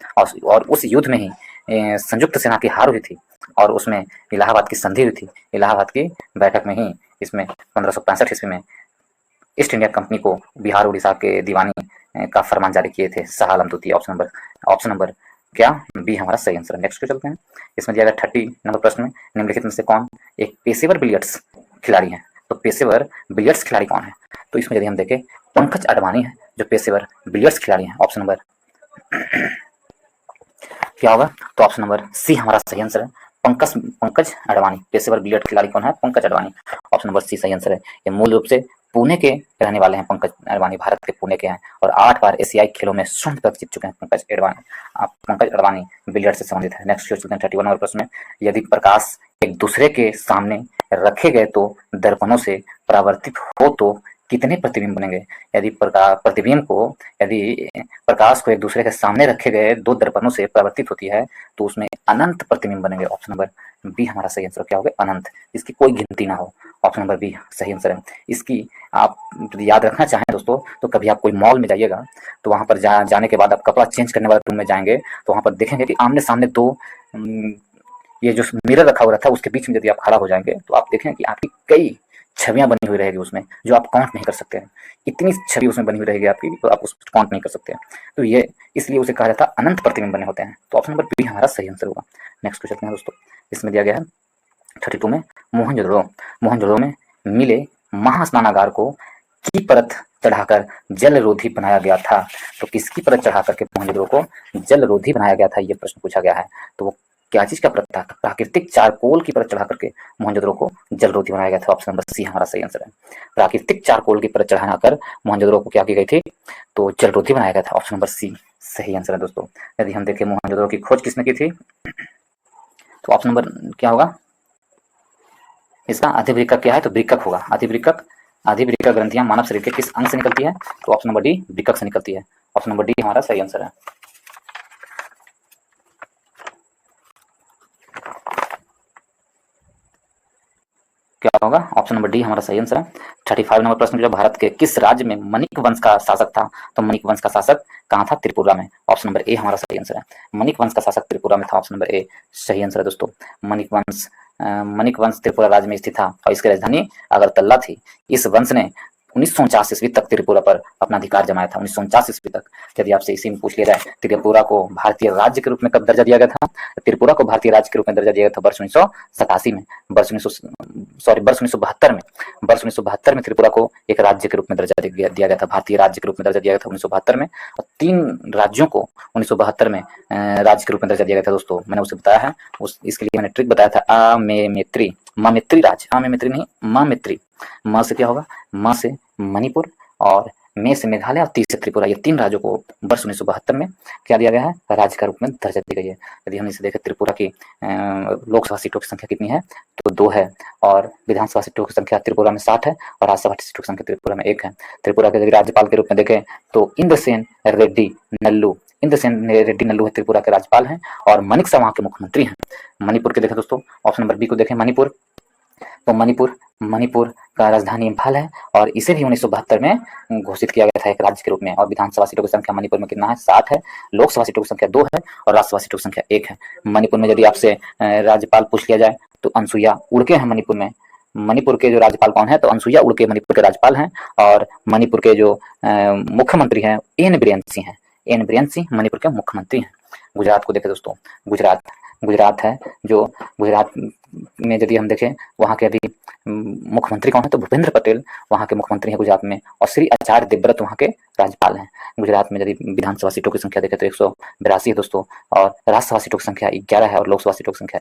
और उस युद्ध में ही संयुक्त सेना की हार हुई थी और उसमें इलाहाबाद की संधि हुई थी। इलाहाबाद की बैठक में ही इसमें 1565 ईस्वी में ईस्ट इंडिया कंपनी को बिहार उड़ीसा के दीवानी का फरमान जारी किए थे शाह आलम द्वितीय। ऑप्शन नंबर क्या बी हमारा सही आंसर है। नेक्स्ट को चलते हैं। इसमें दिया गया 30 नंबर प्रश्न में निम्नलिखित में से कौन एक पेशेवर बिलियर्ड्स खिलाड़ी है। तो पेशेवर बिलियर्ड्स खिलाड़ी कौन है? तो इसमें यदि हम देखें पंकज अडवाणी है जो पेशेवर बिलियर्ड्स खिलाड़ी हैं। ऑप्शन नंबर क्या होगा? तो ऑप्शन नंबर सी हमारा सही आंसर है। पंकज अडवाणी पेशेवर बिलियर्ड खिलाड़ी कौन है? Pankaj Advani. Option number C सही आंसर है। ये मूल रूप से पुणे के रहने वाले हैं। पंकज अडवाणी भारत के पुणे के हैं और 8 बार एशियाई खेलों में स्वर्ण पदक जीत चुके हैं पंकज अडवाणी बिलियर्ड से संबंधित है। नेक्स्ट क्वेश्चन 31 नंबर प्रश्न में यदि प्रकाश एक दूसरे के सामने रखे गए तो दर्पणों से परावर्तित हो तो कितने प्रतिबिंब बनेंगे? यदि प्रकाश को एक दूसरे के सामने रखे गए 2 दर्पणों से परावर्तित होती है तो उसमें अनंत प्रतिबिंब बनेंगे। ऑप्शन नंबर बी हमारा सही आंसर क्या होगा? अनंत, इसकी कोई गिनती ना हो। ऑप्शन नंबर बी सही आंसर है। इसकी आप याद रखना चाहें दोस्तों तो कभी आप कोई मॉल में जाइएगा तो वहां पर जाने के बाद आप कपड़ा चेंज करने वाले रूम में जाएंगे तो वहां पर देखेंगे कि आमने सामने 2 ये जो मिरर रखा हुआ रहता है उसके बीच में यदि आप खड़ा हो जाएंगे तो आप देखेंगे कि आपकी कई छवियां बनी हुई रहेगी उसमें जो आप काउंट नहीं कर सकते हैं। इतनी छवि उसमें बनी हुई रहेगी आपकी तो आप उसको काउंट नहीं कर सकते हैं। तो ये इसलिए उसे कहा जाता है अनंत प्रतिबिंब बने होते हैं। तो ऑप्शन नंबर बी हमारा सही आंसर होगा। नेक्स्ट क्वेश्चन है दोस्तों। इसमें दिया गया है 32 में मोहनजोदड़ो में मिले महास्नानागार को की परत चढ़ाकर जलरोधी बनाया गया था। तो किसकी परत चढ़ाकर के मोहनजोदड़ो को जलरोधी बनाया गया था, ये प्रश्न पूछा गया है। तो वो क्या चीज का परत था? प्राकृतिक चारकोल की परत चढ़ा करके मोहनजोदड़ो को जलरोधी बनाया गया था। ऑप्शन नंबर सी हमारा सही आंसर है। प्राकृतिक चारकोल की परत चढ़ाकर मोहनजोदड़ो को क्या की गई थी? तो जलरोधी बनाया गया था। ऑप्शन नंबर सी सही आंसर है दोस्तों। यदि हम देखें मोहनजोदड़ो की खोज किसने की थी तो ऑप्शन नंबर क्या होगा? इसका अधिवृक्कक क्या है? तो वृक्कक होगा। अधिवृक्कक ग्रंथियां मानव शरीर के किस अंग से निकलती है? तो ऑप्शन नंबर डी वृक्कक से निकलती है। ऑप्शन नंबर डी हमारा सही आंसर है। क्या होगा? ऑप्शन नंबर डी हमारा सही आंसर है। 35 नंबर प्रश्न जो भारत के किस राज्य में मनिक वंश का शासक था? तो मनिक वंश का शासक कहाँ था? त्रिपुरा में। ऑप्शन नंबर ए हमारा सही आंसर है। मनिक वंश का शासक त्रिपुरा में था। ऑप्शन नंबर ए सही आंसर है दोस्तों। मनिक वंश त्रिपुरा राज्य में स्थित था और इसकी राजधानी अगरतला थी। इस वंश ने 1949 ईस्वी तक त्रिपुरा पर अपना अधिकार जमाया था। 1949 ईस्वी तक। यदि आपसे इसी में पूछ लिया जाए त्रिपुरा को भारतीय राज्य के रूप में कब दर्जा दिया गया था? त्रिपुरा को भारतीय राज्य के रूप में दर्जा दिया गया था वर्ष 1987 में। वर्ष 1972 में त्रिपुरा को एक राज्य के रूप में दर्जा दिया गया था। भारतीय राज्य के रूप में दर्जा दिया गया था 1972 में। और 3 राज्यों को 1972 में राज्य के रूप में दर्जा दिया गया था दोस्तों। मैंने उसे बताया है, इसके लिए मैंने ट्रिक बताया था। मामेत्री राज्य, आमेत्री नहीं, मामेत्री। म से क्या होगा? म से मणिपुर और में से मेघालय और ती से त्रिपुरा, ये 3 राज्यों को वर्ष 1972 में क्या दिया गया है? राज्य का रूप में दर्जा दी गई है। यदि हम इसे देखें त्रिपुरा की लोकसभा सीटों की संख्या कितनी है? तो 2 है और विधानसभा सीटों की संख्या त्रिपुरा में 60 है और राज्यसभा सीटों की संख्या त्रिपुरा में 1 है। त्रिपुरा के यदि राज्यपाल के रूप में देखें तो इंद्रसेन रेड्डी नल्लू है, त्रिपुरा के राज्यपाल हैं और मनिक शाह वहाँ के मुख्यमंत्री हैं। मणिपुर के देखें दोस्तों, ऑप्शन नंबर बी को देखें मणिपुर। तो मणिपुर का राजधानी इम्फाल है और इसे भी 1972 में घोषित किया गया था एक राज्य के रूप में। और विधानसभा सीटों की संख्या मणिपुर में कितना है? 60 है। लोकसभा सीटों की संख्या 2 है और राज्यसभा सीटों की संख्या 1 है। मणिपुर में यदि आपसे राज्यपाल पूछ लिया जाए तो अनसुईया उड़के हैं मणिपुर में। मणिपुर के जो राज्यपाल कौन है? तो अनसुईया उड़के मणिपुर के राज्यपाल हैं और मणिपुर के जो मुख्यमंत्री हैं एन बीरेन सिंह मणिपुर के मुख्यमंत्री हैं। गुजरात को देखें दोस्तों, गुजरात है जो गुजरात में यदि हम देखें वहाँ के अभी मुख्यमंत्री कौन है? तो भूपेंद्र पटेल वहाँ के मुख्यमंत्री हैं गुजरात में और श्री आचार्य देवव्रत वहाँ के राज्यपाल हैं। गुजरात में यदि विधानसभा सीटों की संख्या देखें तो 182 है दोस्तों और राज्यसभा सीटों की संख्या 11 है और लोकसभा सीटों की संख्या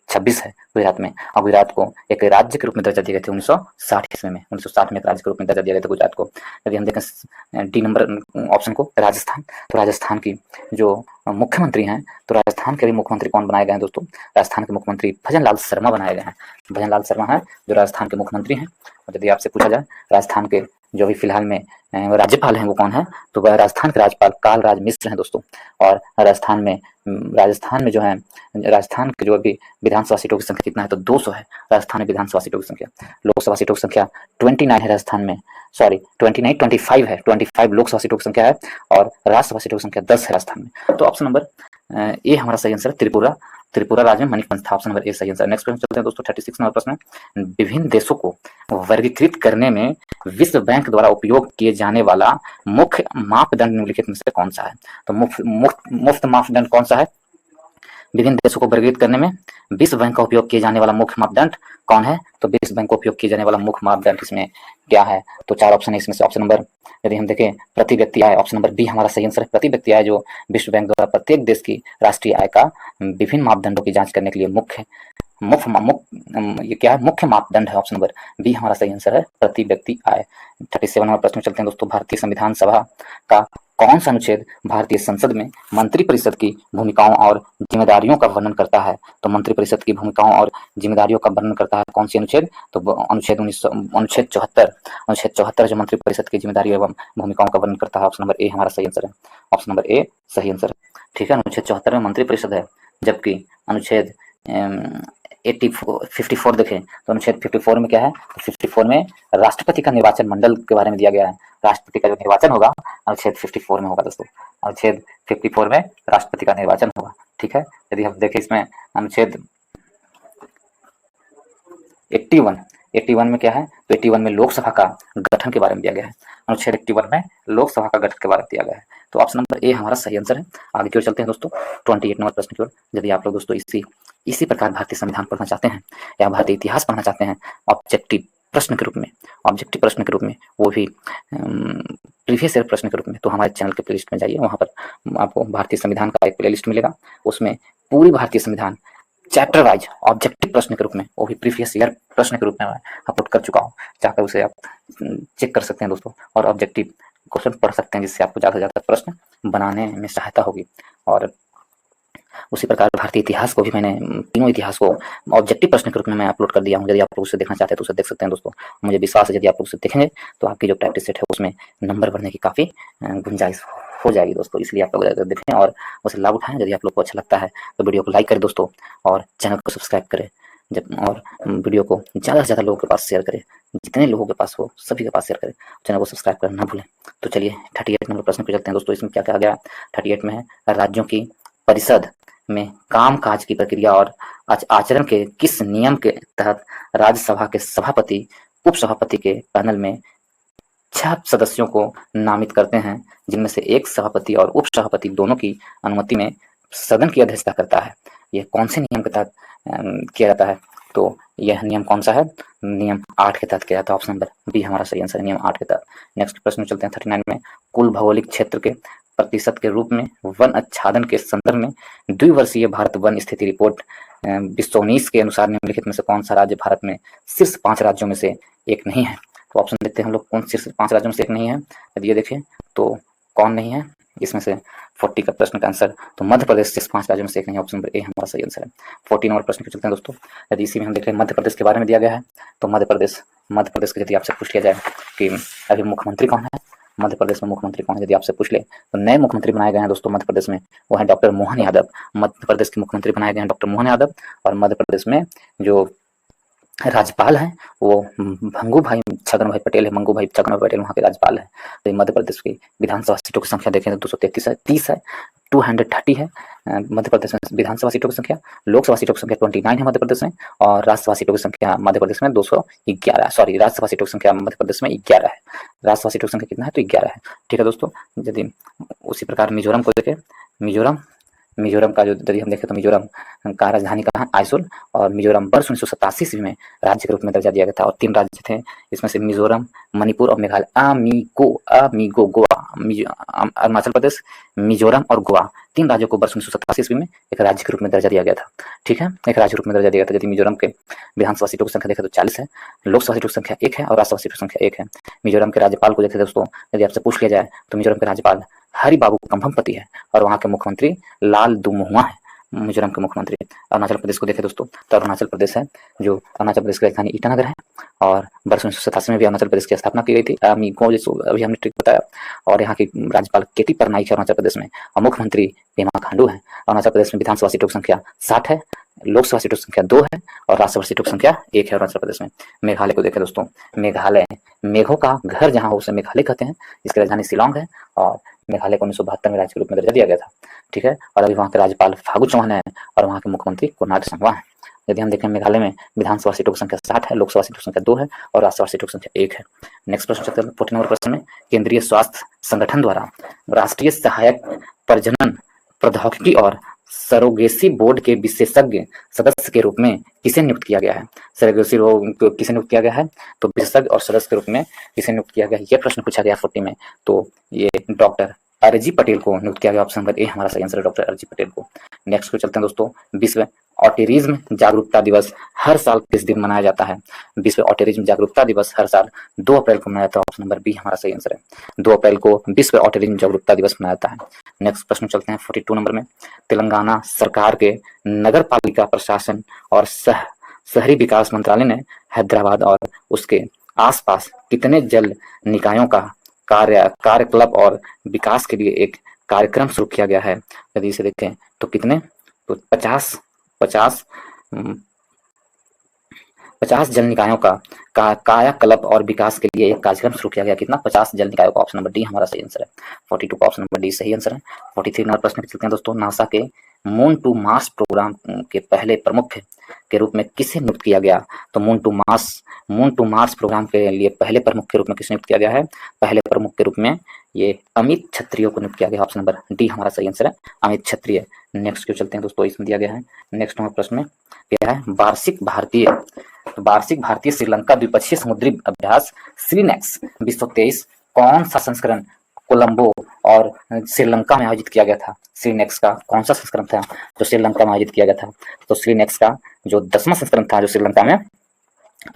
26 है गुजरात में। और गुजरात को एक राज्य के रूप में दर्जा दिया गया था 1960 ईस्वी में। 1960 में एक राज्य के रूप में दर्जा दिया गया था गुजरात को। यदि हम देखें डी नंबर ऑप्शन को, राजस्थान, तो राजस्थान की जो मुख्यमंत्री हैं तो राजस्थान के भी मुख्यमंत्री कौन बनाए गए हैं दोस्तों? राजस्थान के मुख्यमंत्री भजनलाल शर्मा बनाए गए हैं। भजनलाल शर्मा है जो राजस्थान के मुख्यमंत्री हैं। और यदि आपसे पूछा जाए राजस्थान के जो भी फिलहाल में राज्यपाल हैं वो कौन है, तो वह राजस्थान के राज्यपाल कालराज मिश्र हैं दोस्तों। और राजस्थान में जो है, राजस्थान के जो अभी विधानसभा सीटों की संख्या कितना है, तो 200 है राजस्थान में विधानसभा सीटों की संख्या। लोकसभा सीटों की संख्या 29 है राजस्थान में, सॉरी 29 25 है, 25 लोकसभा सीटों की संख्या है और राज्यसभा सीटों की संख्या 10 है राजस्थान में। तो ऑप्शन नंबर ए हमारा सही आंसर है, त्रिपुरा राज्य में मणिपुर था। ऑप्शन नंबर ए सही आंसर। नेक्स्ट क्वेश्चन चलते हैं दोस्तों, 36 नंबर प्रश्न। विभिन्न देशों को वर्गीकृत करने में विश्व बैंक द्वारा उपयोग किए जाने वाला मुख्य मापदंड निम्नलिखित में से कौन सा है, तो मुफ्त मापदंड कौन सा है विभिन्न देशों को वर्गीकृत करने में? विश्व बैंक का उपयोग किए जाने वाला मुख्य मापदंड कौन है, तो विश्व बैंक का उपयोग किए जाने वाला मुख्य मापदंड इसमें क्या है, तो 4 ऑप्शन है इसमें से। ऑप्शन नंबर यदि हम देखें प्रति व्यक्ति आय, ऑप्शन नंबर बी हमारा सही आंसर है। प्रति व्यक्ति आय जो विश्व बैंक द्वारा प्रत्येक देश की राष्ट्रीय आय का विभिन्न मापदंडों की जांच करने के लिए ये क्या है, मुख्य मापदंड है। ऑप्शन नंबर बी हमारा सही आंसर है, प्रति व्यक्ति आय। 37 नंबर प्रश्न चलते हैं दोस्तों। भारतीय संविधान सभा का कौन सा अनुच्छेद भारतीय संसद में मंत्रिपरिषद की भूमिकाओं और जिम्मेदारियों का वर्णन करता है, तो मंत्रिपरिषद की भूमिकाओं और जिम्मेदारियों का वर्णन करता है कौन सी अनुच्छेद, तो अनुच्छेद 74 जो मंत्रिपरिषद की जिम्मेदारी एवं भूमिकाओं का वर्णन करता है। ऑप्शन नंबर ए हमारा सही आंसर है। ऑप्शन नंबर ए सही आंसर है। ठीक है, अनुच्छेद 74 में मंत्रिपरिषद है, जबकि अनुच्छेद 54 देखें तो अनुच्छेद 54 में क्या है, 54 में राष्ट्रपति का निर्वाचन मंडल के बारे में दिया गया है। राष्ट्रपति का जो निर्वाचन होगा अनुच्छेद 54 में होगा दोस्तों, अनुच्छेद 54 में राष्ट्रपति का निर्वाचन होगा। ठीक है, यदि हम देखें इसमें अनुच्छेद 81 में क्या है, तो 81 में लोकसभा का गठन के बारे में दिया गया है। अनुच्छेद 81 में लोकसभा का गठन के बारे में दिया गया है। तो ऑप्शन नंबर ए हमारा सही आंसर है। आगे की ओर चलते हैं दोस्तों, 28 नंबर प्रश्न की ओर। यदि आप लोग दोस्तों इसी प्रकार भारतीय संविधान पढ़ना चाहते हैं या भारतीय इतिहास पढ़ना चाहते हैं ऑब्जेक्टिव प्रश्न के रूप में, वो भी प्रीवियस ईयर प्रश्न के रूप में, तो हमारे चैनल के प्लेलिस्ट में जाइए, वहाँ पर आपको भारतीय संविधान का एक प्लेलिस्ट मिलेगा। उसमें पूरी भारतीय संविधान चैप्टर वाइज ऑब्जेक्टिव प्रश्न के रूप में, वो भी प्रीवियस ईयर प्रश्न के रूप में मैं अपलोड कर चुका हूँ। जाकर उसे आप चेक कर सकते हैं दोस्तों, और ऑब्जेक्टिव क्वेश्चन पढ़ सकते हैं, जिससे आपको ज़्यादा से ज़्यादा प्रश्न बनाने में सहायता होगी। और उसी प्रकार भारतीय इतिहास को भी मैंने तीनों इतिहास को ऑब्जेक्टिव प्रश्न के रूप में मैं अपलोड कर दिया हूँ। यदि आप लोग उसे देखना चाहते हैं तो उसे देख सकते हैं दोस्तों। मुझे विश्वास है यदि आप लोग उसे देखेंगे तो आपकी जो प्रैक्टिस सेट है उसमें नंबर बढ़ने की काफ़ी गुंजाइश हो जाएगी दोस्तों। इसलिए आप लोग देखें और उसे लाभ उठाएं। यदि आप लोग को अच्छा लगता है तो वीडियो को लाइक करें दोस्तों, और चैनल को सब्सक्राइब करें, और वीडियो को ज़्यादा से ज़्यादा लोगों के पास शेयर करें, जितने लोगों के पास हो सभी के पास शेयर करें, चैनल को सब्सक्राइब करना ना भूलें। तो चलिए 38 नंबर प्रश्न पे चलते हैं दोस्तों। इसमें क्या कहा गया, 38 में है राज्यों की परिषद में कामकाज की प्रक्रिया और आचरण के किस नियम के तहत राज्यसभा के सभापति उपसभापति के पैनल में 6 सदस्यों को नामित करते हैं, जिनमें से एक सभापति और उपसभापति दोनों की अनुमति में सदन की अध्यक्षता करता है। यह कौन से नियम के तहत किया जाता है, तो यह नियम कौन सा है, नियम 8 के तहत किया जाता है। ऑप्शन नंबर बी हमारा सही आंसर है, नियम 8 के तहत। नेक्स्ट प्रश्न में चलते हैं 39 में, कुल भौगोलिक क्षेत्र के प्रतिशत के रूप में वन आच्छादन के संदर्भ में द्विवर्षीय भारत वन स्थिति रिपोर्ट 2019 के अनुसार निम्नलिखित में से कौन सा राज्य भारत में शीर्ष 5 राज्यों में से एक नहीं है। तो ऑप्शन देखते हैं हम लोग, कौन शीर्ष 5 राज्यों में से एक नहीं है। यदि ये देखें तो कौन नहीं है इसमें से 40 का प्रश्न का आंसर, तो मध्य प्रदेश शीर्ष 5 राज्यों में से एक नहीं है। ऑप्शन नंबर ए हमारा सही आंसर है। 40 नंबर प्रश्न पे चलते हैं दोस्तों। यदि इसी में हम देख रहे हैं मध्य प्रदेश के बारे में दिया गया है, तो मध्य प्रदेश के यदि आपसे पूछ लिया जाए कि अभी मुख्यमंत्री कौन है, मध्य प्रदेश में मुख्यमंत्री कौन है, यदि आपसे पूछ ले, तो नए मुख्यमंत्री बनाए गए हैं दोस्तों मध्य प्रदेश में, वो है डॉक्टर मोहन यादव। मध्य प्रदेश के मुख्यमंत्री बनाए गए हैं डॉक्टर मोहन यादव। और मध्य प्रदेश में जो राज्यपाल हैं वो मंगू भाई छगन भाई पटेल है, वहाँ के राज्यपाल है। तो मध्य प्रदेश की विधानसभा सीटों की संख्या देखें तो 233 है, 30 है, 230 है मध्य प्रदेश में विधानसभा सीटों की संख्या। लोकसभा सीटों की संख्या 29 है मध्य प्रदेश में, और राज्यसभा सीटों की संख्या मध्य प्रदेश में 211, सॉरी राज्यसभा सीटों की संख्या मध्य प्रदेश में 11 है। राज्यसभा सीटों की संख्या कितना है, तो 11 है। ठीक है दोस्तों। यदि उसी प्रकार मिजोरम को देखें, मिजोरम का जो यदि हम देखें तो मिजोरम का राजधानी कहाँ है, आइसोल। और मिजोरम वर्ष 1987 ईस्वी में राज्य के रूप में दर्जा दिया गया था, और 3 राज्य थे इसमें से मिजोरम, मणिपुर और मेघालय। अमीगो गोवा, अरुणाचल प्रदेश, मिजोरम और गोवा, 3 राज्यों को वर्ष 1987 ईस्वी में एक राज्य के रूप में दर्जा दिया गया था। ठीक है, एक राज्य के रूप में दर्जा दिया गया था। यदि मिजोरम के विधानसभा सीटों की संख्या देखें तो 40 है, लोकसभा सीटों की संख्या 1 है, और राज्यसभा सीटों की संख्या 1 है। मिजोरम के राज्यपाल को देखें दोस्तों, यदि आपसे पूछ लिया जाए तो मिजोरम के राज्यपाल हरि बाबू कंभमपति है, और वहाँ के मुख्यमंत्री लाल दुमुहुआ है। मिजोरम के मुख्यमंत्री। अरुणाचल प्रदेश को देखें दोस्तों तो अरुणाचल प्रदेश है जो अरुणाचल प्रदेश की राजधानी ईटानगर है और वर्ष 1987 में भी अरुणाचल प्रदेश की स्थापना की गई थी। अभी हमने ट्रिक बताया। और यहाँ की राज्यपाल केटी परनाइक है अरुणाचल प्रदेश में और मुख्यमंत्री पेमा खांडू है। अरुणाचल प्रदेश में विधानसभा सीटों की संख्या 60 है, लोकसभा सीटों की संख्या 2 है और राज्यसभा सीटों की संख्या 1 है अरुणाचल प्रदेश में। मेघालय को देखें दोस्तों, मेघालय मेघों का घर जहाँ हो उसे मेघालय कहते हैं। इसकी राजधानी शिलांग है और मेघालय को 1972 में राज्य के रूप में दर्जा दिया गया था। ठीक है, और अभी वहाँ के राज्यपाल फागु चौहान है और वहाँ के मुख्यमंत्री कोनराड संगमा है। यदि हम देखें मेघालय में विधानसभा सीटों की संख्या 60 है, लोकसभा सीटों की संख्या 2 है और राज्यसभा सीटों की संख्या 1 है। नेक्स्ट प्रश्न चलते हैं 14 नंबर प्रश्न में। केंद्रीय स्वास्थ्य संगठन द्वारा राष्ट्रीय सहायक प्रजनन प्रौद्योगिकी और सरोगेसी बोर्ड के विशेषज्ञ सदस्य के रूप में किसे नियुक्त किया गया है? सरोगेसी को किसे नियुक्त किया गया है? तो विशेषज्ञ और सदस्य के रूप में किसे नियुक्त किया गया है, यह प्रश्न पूछा गया 40 में। तो ये डॉक्टर अरजी पटेल को नियुक्त किया गया। ऑप्शन नंबर ए हमारा सही आंसर है, डॉक्टर अरजी पटेल को। नेक्स्ट को चलते हैं दोस्तों, विश्व ऑटिज्म जागरूकता दिवस हर साल किस दिन मनाया जाता है? विश्व ऑटिज्म जागरूकता दिवस हर साल 2 अप्रैल को मनाया जाता है। ऑप्शन नंबर बी हमारा सही आंसर है, 2 अप्रैल को विश्व ऑटिज्म जागरूकता दिवस मनाया जाता है। नेक्स्ट प्रश्न चलते हैं 42 नंबर में। तेलंगाना सरकार के नगर पालिका प्रशासन और शहरी विकास मंत्रालय ने हैदराबाद और उसके आसपास कितने जल निकायों का कार्यकलाप और विकास के लिए एक कार्यक्रम शुरू किया गया है? यदि इसे देखें तो कितने, तो 50 जल निकायों का कायाकल्प और विकास के लिए एक कार्यक्रम शुरू किया गया। कितना? 50 जल निकायों का। ऑप्शन नंबर डी हमारा सही आंसर है, 42 का ऑप्शन नंबर डी सही आंसर है। 43 नंबर प्रश्न चलते हैं दोस्तों। नासा के मून टू मार्स प्रोग्राम के पहले प्रमुख के रूप में किसे नियुक्त किया गया? तो मून टू मार्स प्रोग्राम के लिए पहले प्रमुख के रूप में किसे नियुक्त किया गया है? पहले प्रमुख के रूप में ये अमित क्षत्रिय को नियुक्त किया गया। ऑप्शन नंबर डी हमारा सही आंसर है, अमित क्षत्रिय। नेक्स्ट क्यों चलते हैं दोस्तों, इसमें दिया गया है नेक्स्ट नंबर प्रश्न में क्या है? वार्षिक भारतीय श्रीलंका द्विपक्षीय समुद्री अभ्यास श्रीनेक्स 2023 कौन सा संस्करण कोलंबो और श्रीलंका में आयोजित किया गया था? श्रीनेक्स का कौन सा संस्करण था जो श्रीलंका में आयोजित किया गया था? तो श्रीनेक्स का जो 10वां संस्करण था जो श्रीलंका में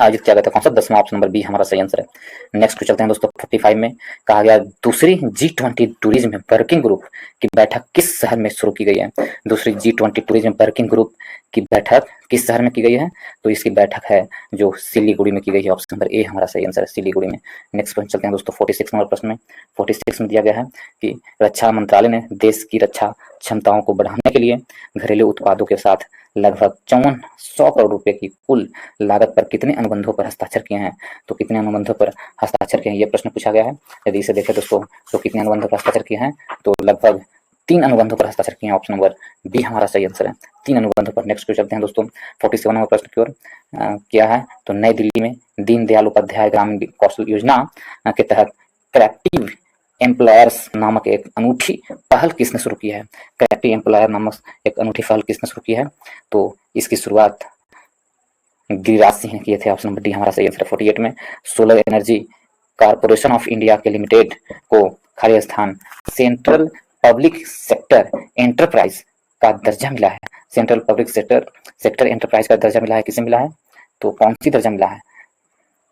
आयोजित किया गया था। कौन सा? 10वां। ऑप्शन नंबर बी हमारा सही आंसर है। नेक्स्ट चलते हैं दोस्तों 45 में। कहा गया दूसरी G20 टूरिज्म वर्किंग ग्रुप की बैठक किस शहर में शुरू की गई है? दूसरी G20 टूरिज्म वर्किंग ग्रुप की बैठक किस शहर में की गई है? तो इसकी बैठक है जो सिलीगुड़ी में की गई है। ऑप्शन नंबर ए हमारा सही आंसर है, सिलीगुड़ी में। नेक्स्ट प्रश्न चलते हैं दोस्तों 46 नंबर प्रश्न में। 46 में दिया गया है कि रक्षा मंत्रालय ने देश की रक्षा क्षमताओं को बढ़ाने के लिए घरेलू उत्पादों के साथ लगभग 5400 करोड़ रुपए की कुल लागत पर कितने अनुबंधों पर हस्ताक्षर किए हैं? तो कितने अनुबंधों पर हस्ताक्षर किए हैं, यह प्रश्न पूछा गया है। यदि इसे देखें दोस्तों तो कितने अनुबंधों पर हस्ताक्षर किए हैं? तो लगभग 3 अनुबंधों पर हस्ताक्षर किए हैं। ऑप्शन नंबर बी हमारा सही आंसर है, 3 अनुबंधों पर। नेक्स्ट चलते हैं दोस्तों 47 नंबर प्रश्न की ओर। क्या है? तो नई दिल्ली में दीनदयाल उपाध्याय ग्रामीण कौशल योजना के तहत क्रिएटिव एम्प्लॉयर्स नामक एक अनूठी पहल किसने शुरू की है? क्रिएटिव एम्प्लॉयर नामक एक अनूठी पहल किसने शुरू की है? तो इसकी शुरुआत गिरिराज सिंह ने किए थे। ऑप्शन नंबर डी हमारा सही आंसर है। 48 में solar energy corporation of India के लिमिटेड को खाली स्थान सेंट्रल पब्लिक सेक्टर एंटरप्राइज का दर्जा मिला है। सेंट्रल पब्लिक सेक्टर एंटरप्राइज का दर्जा मिला है, किसे मिला है? तो कौन सी दर्जा मिला है?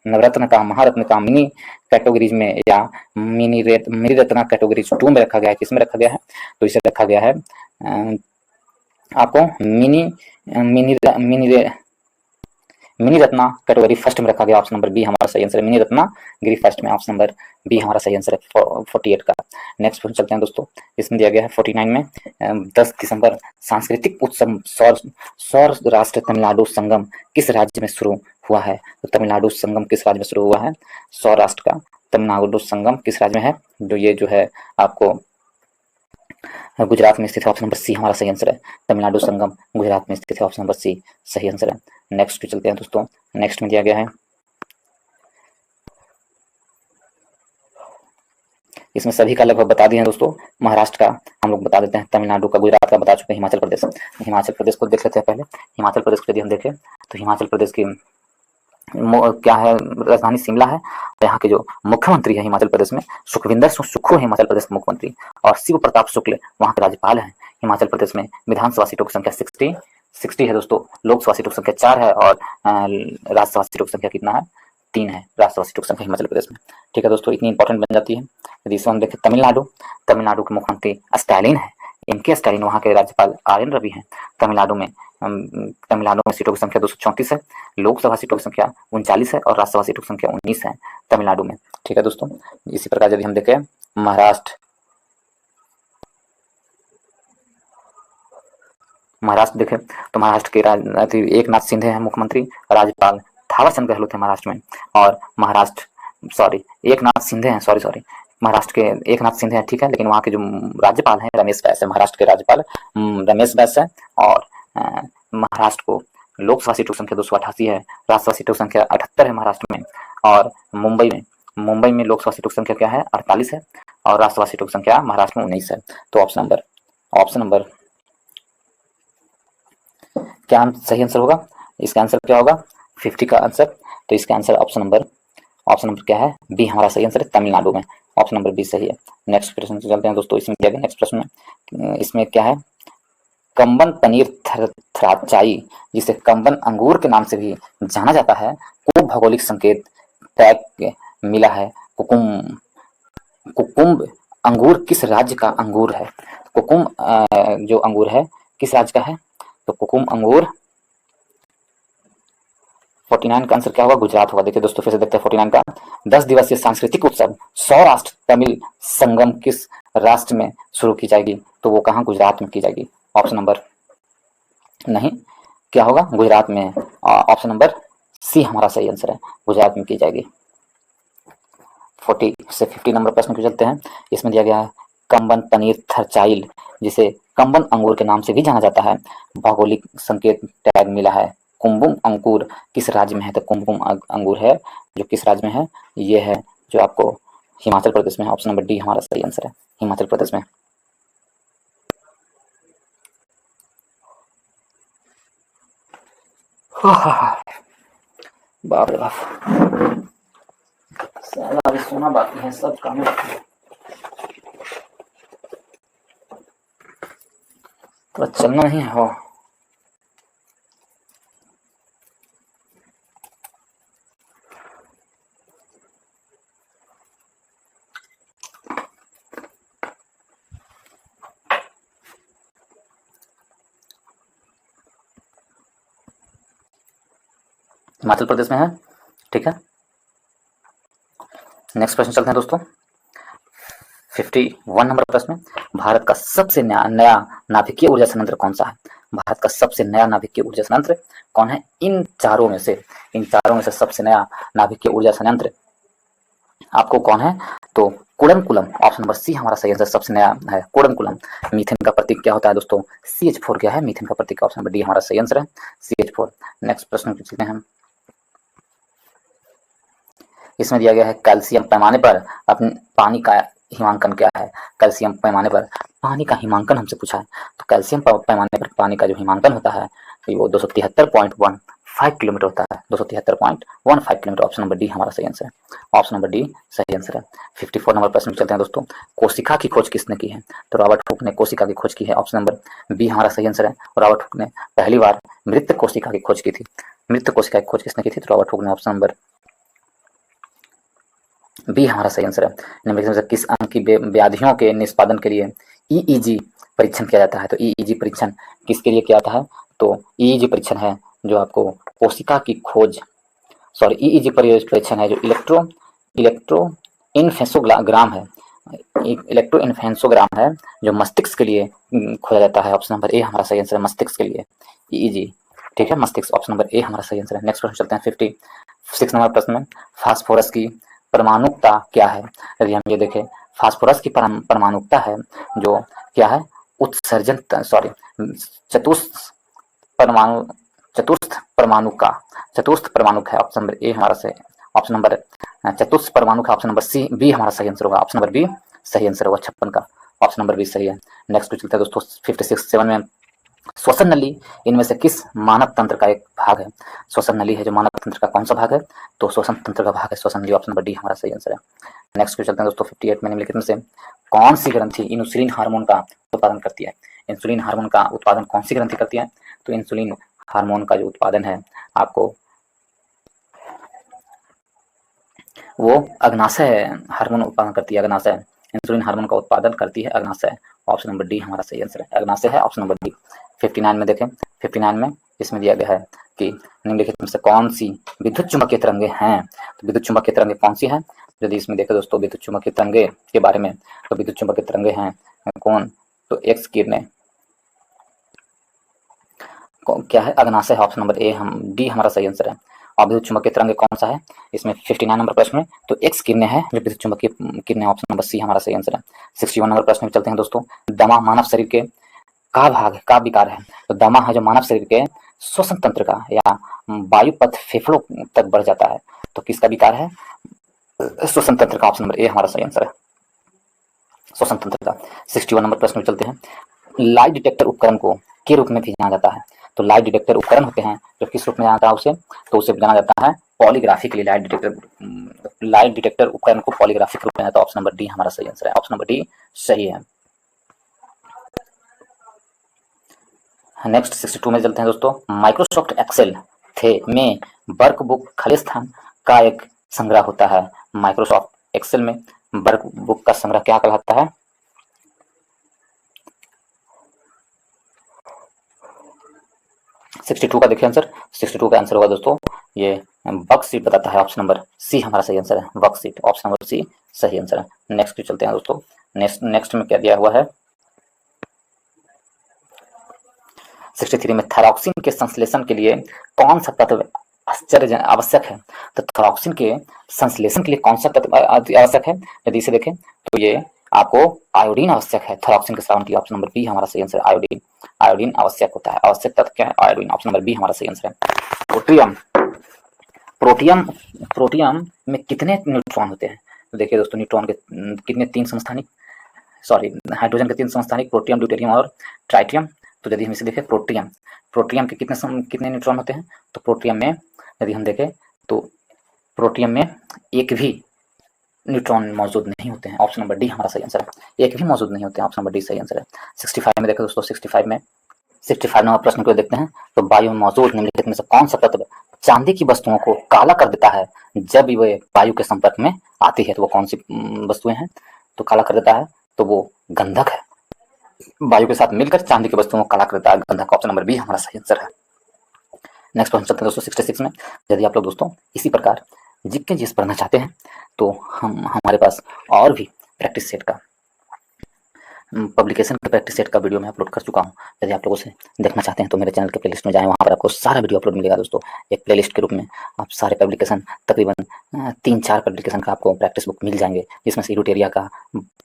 नवरत्न का, महारत्न का, मिनी कैटेगरीज में या मिनी रत्ना कैटेगरीज 2 में रखा गया है। किसमें रखा गया है? तो इसे रखा गया है आपको मिनी रत्ना कैटेगरी फर्स्ट में रखा गया। ऑप्शन नंबर बी हमारा सही आंसर है, मिनी रत्ना गिरी फर्स्ट में। ऑप्शन नंबर बी हमारा सही आंसर है 48 का। नेक्स्ट क्वेश्चन चलते हैं दोस्तों, इसमें दिया गया है 49 में 10 दिसंबर सांस्कृतिक उत्सव सौर राष्ट्र तमिलनाडु संगम किस राज्य में शुरू हुआ है? तो तमिलनाडु संगम किस राज्य में शुरू हुआ है? सौर राष्ट्र का तमिलनाडु संगम किस राज्य में है? जो ये जो है आपको गुजरात में स्थित है। ऑप्शन नंबर सी हमारा सही आंसर है, तमिलनाडु संगम गुजरात में स्थित है। ऑप्शन नंबर सी सही आंसर है। नेक्स्ट पे चलते हैं दोस्तों, नेक्स्ट में दिया गया है, इसमें सभी का लगभग बता दिए हैं दोस्तों। महाराष्ट्र का हम लोग बता देते हैं, तमिलनाडु का, गुजरात का बता चुके हैं, हिमाचल प्रदेश को देख लेते हैं पहले। हिमाचल प्रदेश को यदि हम देखें तो हिमाचल प्रदेश की क्या है, राजधानी शिमला है। यहाँ के जो मुख्यमंत्री है हिमाचल प्रदेश में सुखविंदर सुक्खू है हिमाचल प्रदेश के मुख्यमंत्री, और शिव प्रताप शुक्ल वहाँ के राज्यपाल हैं। हिमाचल प्रदेश में विधानसभा सीटों की संख्या 60 है दोस्तों, लोकसभा सीटों की संख्या 4 है और राज्यसभा सीटों की संख्या कितना है? 3 है राज्यसभा सीटों की संख्या हिमाचल प्रदेश में। ठीक है दोस्तों, इतनी इंपॉर्टेंट बन जाती है। यदि इसमें हम देखें तमिलनाडु के मुख्यमंत्री स्टालिन है। इनके स्टालिन वहाँ के राज्यपाल RN रवि हैं। तमिलनाडु में सीटों की संख्या 234 है, लोकसभा सीटों की संख्या 39 है और राज्यसभा सीटों की संख्या 19 है तमिलनाडु में। ठीक है दोस्तों, इसी प्रकार यदि हम देखें महाराष्ट्र देखें तो महाराष्ट्र के एक नाथ शिंदे हैं मुख्यमंत्री, राज्यपाल थावर चंद गहलोत है महाराष्ट्र में। और एक नाथ शिंदे हैं, महाराष्ट्र के एक नाथ शिंदे हैं, ठीक है, लेकिन वहाँ के जो राज्यपाल हैं रमेश बैस है, महाराष्ट्र के राज्यपाल रमेश बैस है। और महाराष्ट्र को लोकसभा सीटों की संख्या 288 है, राज्यसभा सीटों की संख्या 78 है महाराष्ट्र में। और मुंबई में लोकसभा सीटों की संख्या क्या है, 48 है, और राज्यसभा सीटों की संख्या महाराष्ट्र में 19 है। तो ऑप्शन नंबर क्या सही आंसर होगा? इसका आंसर क्या होगा? 50 का आंसर। तो इसका आंसर ऑप्शन नंबर क्या है? बी हमारा सही आंसर है, तमिलनाडु में। ऑप्शन नंबर बी सही है। नेक्स्ट प्रश्न चलते हैं दोस्तों। इसमें क्या है? नेक्स्ट प्रश्न में इसमें क्या है? कंबन पनीर थ्राचाई, जिसे कंबन अंगूर के नाम से भी जाना जाता है, को भौगोलिक संकेत टैग मिला है। कुकुम्ब अंगूर किस राज्य का अंगूर है? कुकुम्ब जो अंगूर है किस राज्य का है? तो कुकुम अंगूर 49 का आंसर क्या होगा? गुजरात होगा। देखिए दोस्तों, फिर से देखते हैं 49 का। 10 दिवसीय सांस्कृतिक उत्सव सौराष्ट्र तमिल संगम किस राष्ट्र में शुरू की जाएगी? तो वो कहाँ? गुजरात में की जाएगी। ऑप्शन नंबर नहीं, क्या होगा? गुजरात में। ऑप्शन नंबर सी हमारा सही आंसर है, गुजरात में की जाएगी। 40 से 50 नंबर प्रश्न को चलते हैं। इसमें दिया गया है कंबन पनीर थरचाइल, जिसे कंबन अंगूर के नाम से भी जाना जाता है, भौगोलिक संकेत टैग मिला है। कुमकुम अंगूर किस राज्य में है? तो कुमकुम अंगूर है जो किस राज्य में है? ये है जो आपको हिमाचल प्रदेश में है। ऑप्शन नंबर डी हमारा सही आंसर है, हिमाचल प्रदेश में। बाप रे बाप, साला अभी सोना बाकी है, सब काम तो चलना नहीं है। हो हिमाचल प्रदेश में है, ठीक है। नेक्स्ट प्रश्न चलते हैं दोस्तों। 51 नंबर प्रश्न में, भारत का सबसे नया नाभिकीय ऊर्जा संयंत्र कौन सा है? भारत का सबसे नया नाभिकीय ऊर्जा संयंत्र कौन है? इन चारों में से सबसे नया नाभिकीय ऊर्जा संयंत्र आपको कौन है? तो कुडनकुलम, ऑप्शन नंबर सी हमारा सही आंसर, सबसे नया है कुडनकुलम। मीथेन का प्रतीक क्या होता है दोस्तों? CH4 क्या है? मीथेन का प्रतीक। ऑप्शन नंबर डी हमारा सही आंसर है, CH4। नेक्स्ट प्रश्न पूछते हैं हम। इसमें दिया गया है कैल्शियम पैमाने पर अपने पानी का हिमांकन क्या है? कैल्शियम पैमाने पर पानी का हिमांकन हमसे पूछा है। तो कैल्शियम पैमाने पर पानी का जो हिमांकन होता है वो 273.15 किलोमीटर होता है, 273.15 किलोमीटर। ऑप्शन नंबर डी हमारा सही आंसर है, ऑप्शन नंबर डी सही आंसर है। 54 नंबर प्रश्न में चलते हैं दोस्तों। कोशिका की खोज किसने की है? तो रॉबर्ट हुक ने कोशिका की खोज की है। ऑप्शन नंबर बी हमारा सही आंसर है। रॉबर्ट हुक ने पहली बार मृत कोशिका की खोज की थी। मृत कोशिका की खोज किसने की थी? तो रॉबर्ट हुक ने। ऑप्शन नंबर बी हमारा सही आंसर है। निम्नलिखित में से किस अंग की व्याधियों के निष्पादन के लिए EEG परीक्षण किया जाता है? तो EEG परीक्षण किसके लिए किया जाता है? तो EEG परीक्षण है जो आपको कोशिका की खोज, EEG परीक्षण है जो इलेक्ट्रो इन्फेसोग्राम है, इलेक्ट्रोइन्फेसोग्राम है जो मस्तिष्क के लिए खोजा जाता है। ऑप्शन नंबर ए हमारा सही आंसर है, मस्तिष्क के लिए EEG, ठीक है, मस्तिष्क। ऑप्शन नंबर ए हमारा सही आंसर है। नेक्स्ट प्रश्न चलते हैं 56 नंबर प्रश्न में। फास्फोरस की परमाणुकता क्या है? यदि हम ये देखें, फास्फोरस की परमाणुकता है जो क्या है? उत्सर्जन चतुर्थ परमाणु है। ऑप्शन नंबर ए हमारा सही, ऑप्शन नंबर चतुर्थ परमाणु का ऑप्शन नंबर सी बी हमारा सही आंसर होगा। ऑप्शन नंबर बी सही आंसर होगा 56 का, ऑप्शन नंबर बी सही है। नेक्स्ट चलते हैं दोस्तों 56-7 में। श्वसन नली इनमें से किस मानव तंत्र का एक भाग है? श्वसन नली है जो मानव तंत्र का कौन सा भाग है? तो श्वसन तंत्र का भाग है श्वसन नली। ऑप्शन नंबर डी हमारा सही आंसर है। नेक्स्ट चलते हैं दोस्तों 58 में। निम्नलिखित में से कौन सी ग्रंथि इंसुलिन हार्मोन का उत्पादन करती है? इंसुलिन हार्मोन का उत्पादन कौन सी ग्रंथि करती है? तो इंसुलिन हार्मोन का जो उत्पादन है आपको वो अग्नाशय हार्मोन उत्पादन करती है, अग्नाशय इंसुलिन हार्मोन का उत्पादन करती है अग्नाशय। ऑप्शन नंबर डी हमारा सही आंसर है, अग्नाशय है ऑप्शन नंबर डी। 59 में देखें, 59 में इसमें दिया गया है कि निम्नलिखित में से कौन सी विद्युत चुम्बकीय तरंगे हैं। तो विद्युत चुम्बकीय तरंगे कौन सी हैं? यदि इसमें देखें दोस्तों विद्युत चुम्बकीय तरंगे के बारे में, तो विद्युत चुम्बकीय तरंगे हैं कौन? तो एक्स किरणें क्या है? अग्नाशय है ऑप्शन नंबर ए, हम डी हमारा सही आंसर है। और विद्युत चुम्बकीय तरंग कौन सा है इसमें? 59 नंबर प्रश्न में तो एक्स किरणें है जो विद्युत चुम्बकीय किरणें, ऑप्शन नंबर सी हमारा सही आंसर है। 61 नंबर प्रश्न में चलते हैं दोस्तों। दमा मानव शरीर के का भाग है, का विकार है? तो दमा है जो मानव शरीर के श्वसन तंत्र का या वायु पथ फेफड़ों तक बढ़ जाता है, तो किसका विकार है? श्वसन तंत्र का, ऑप्शन नंबर ए हमारा सही आंसर है, श्वसन तंत्र का। 61 नंबर प्रश्न में चलते हैं। लाइट डिटेक्टर उपकरण को के रूप में भी जाना जाता है? तो लाइट डिटेक्टर उपकरण होते हैं जो किस रूप में जाना जाता है उसे? तो उसे जाना जाता है पॉलीग्राफी के लिए। लाइट डिटेक्टर उपकरण को पॉलीग्राफी के रूप में जाता है। ऑप्शन नंबर डी हमारा सही आंसर है, ऑप्शन नंबर डी सही है। नेक्स्ट 62 में चलते हैं दोस्तों। माइक्रोसॉफ्ट एक्सेल थे में वर्कबुक खालिस्तान का एक संग्रह होता है। माइक्रोसॉफ्ट एक्सेल में वर्कबुक का संग्रह क्या कहलाता है? 62 का देखिए आंसर। 62 का आंसर होगा दोस्तों ये वर्कशीट बताता है, ऑप्शन नंबर सी हमारा सही आंसर है, वर्कशीट, ऑप्शन नंबर सी सही आंसर है। नेक्स्ट चलते हैं दोस्तों। नेक्स्ट में क्या दिया हुआ है? 63 में थायरॉक्सिन के संश्लेषण के लिए कौन सा तत्व आश्चर्य आवश्यक है? तो थायरॉक्सिन के संश्लेषण के लिए कौन सा तत्व आवश्यक है? यदि इसे देखें तो ये आपको आयोडीन आवश्यक है थायरॉक्सिन के श्रावण के लिए, ऑप्शन नंबर बी हमारा सही आंसर है, आयोडीन। आयोडीन आवश्यक होता है, आवश्यक तत्व क्या है? आयोडीन, ऑप्शन नंबर बी हमारा सही आंसर है। प्रोटियम प्रोटियम प्रोटियम में कितने न्यूट्रॉन होते हैं? तो देखिए दोस्तों न्यूट्रॉन के कितने? 3 समस्थानिक, सॉरी हाइड्रोजन के 3 समस्थानिक, प्रोटियम, ड्यूटेरियम और ट्राइटियम। तो यदि हम इसे देखें प्रोटियम, प्रोटियम के कितने न्यूट्रॉन होते हैं? तो प्रोटियम में यदि हम देखें तो प्रोटियम में एक भी न्यूट्रॉन मौजूद नहीं होते हैं, ऑप्शन नंबर डी हमारा सही आंसर है, एक भी मौजूद नहीं होते हैं, ऑप्शन नंबर डी सही आंसर है। 65 में देखें दोस्तों, 65 नंबर प्रश्न को देखते हैं। तो वायु में मौजूद निम्नलिखित में से कौन सा तत्व चांदी की वस्तुओं को काला कर देता है जब वे वायु के संपर्क में आती है? तो वो कौन सी वस्तुएं हैं तो काला कर देता है? तो वो गंधक है, वायु के साथ मिलकर चांदी की वस्तुओं को काला कर देता है गंधक, ऑप्शन नंबर बी हमारा सही आंसर है। नेक्स्ट प्रश्न चलते हैं दोस्तों 66 में। यदि आप लोग दोस्तों इसी प्रकार जीके जीएस पढ़ना चाहते हैं तो हमारे पास और भी प्रैक्टिस सेट का पब्लिकेशन के प्रैक्टिस सेट का वीडियो मैं अपलोड कर चुका हूं। यदि आप लोग उसे देखना चाहते हैं तो मेरे चैनल के प्लेलिस्ट में जाएं, वहां पर आपको सारा वीडियो अपलोड मिलेगा दोस्तों। एक प्लेलिस्ट के रूप में आप सारे पब्लिकेशन, तकरीबन 3-4 पब्लिकेशन का आपको प्रैक्टिस बुक मिल जाएंगे, जिसमें से इरूटेरिया का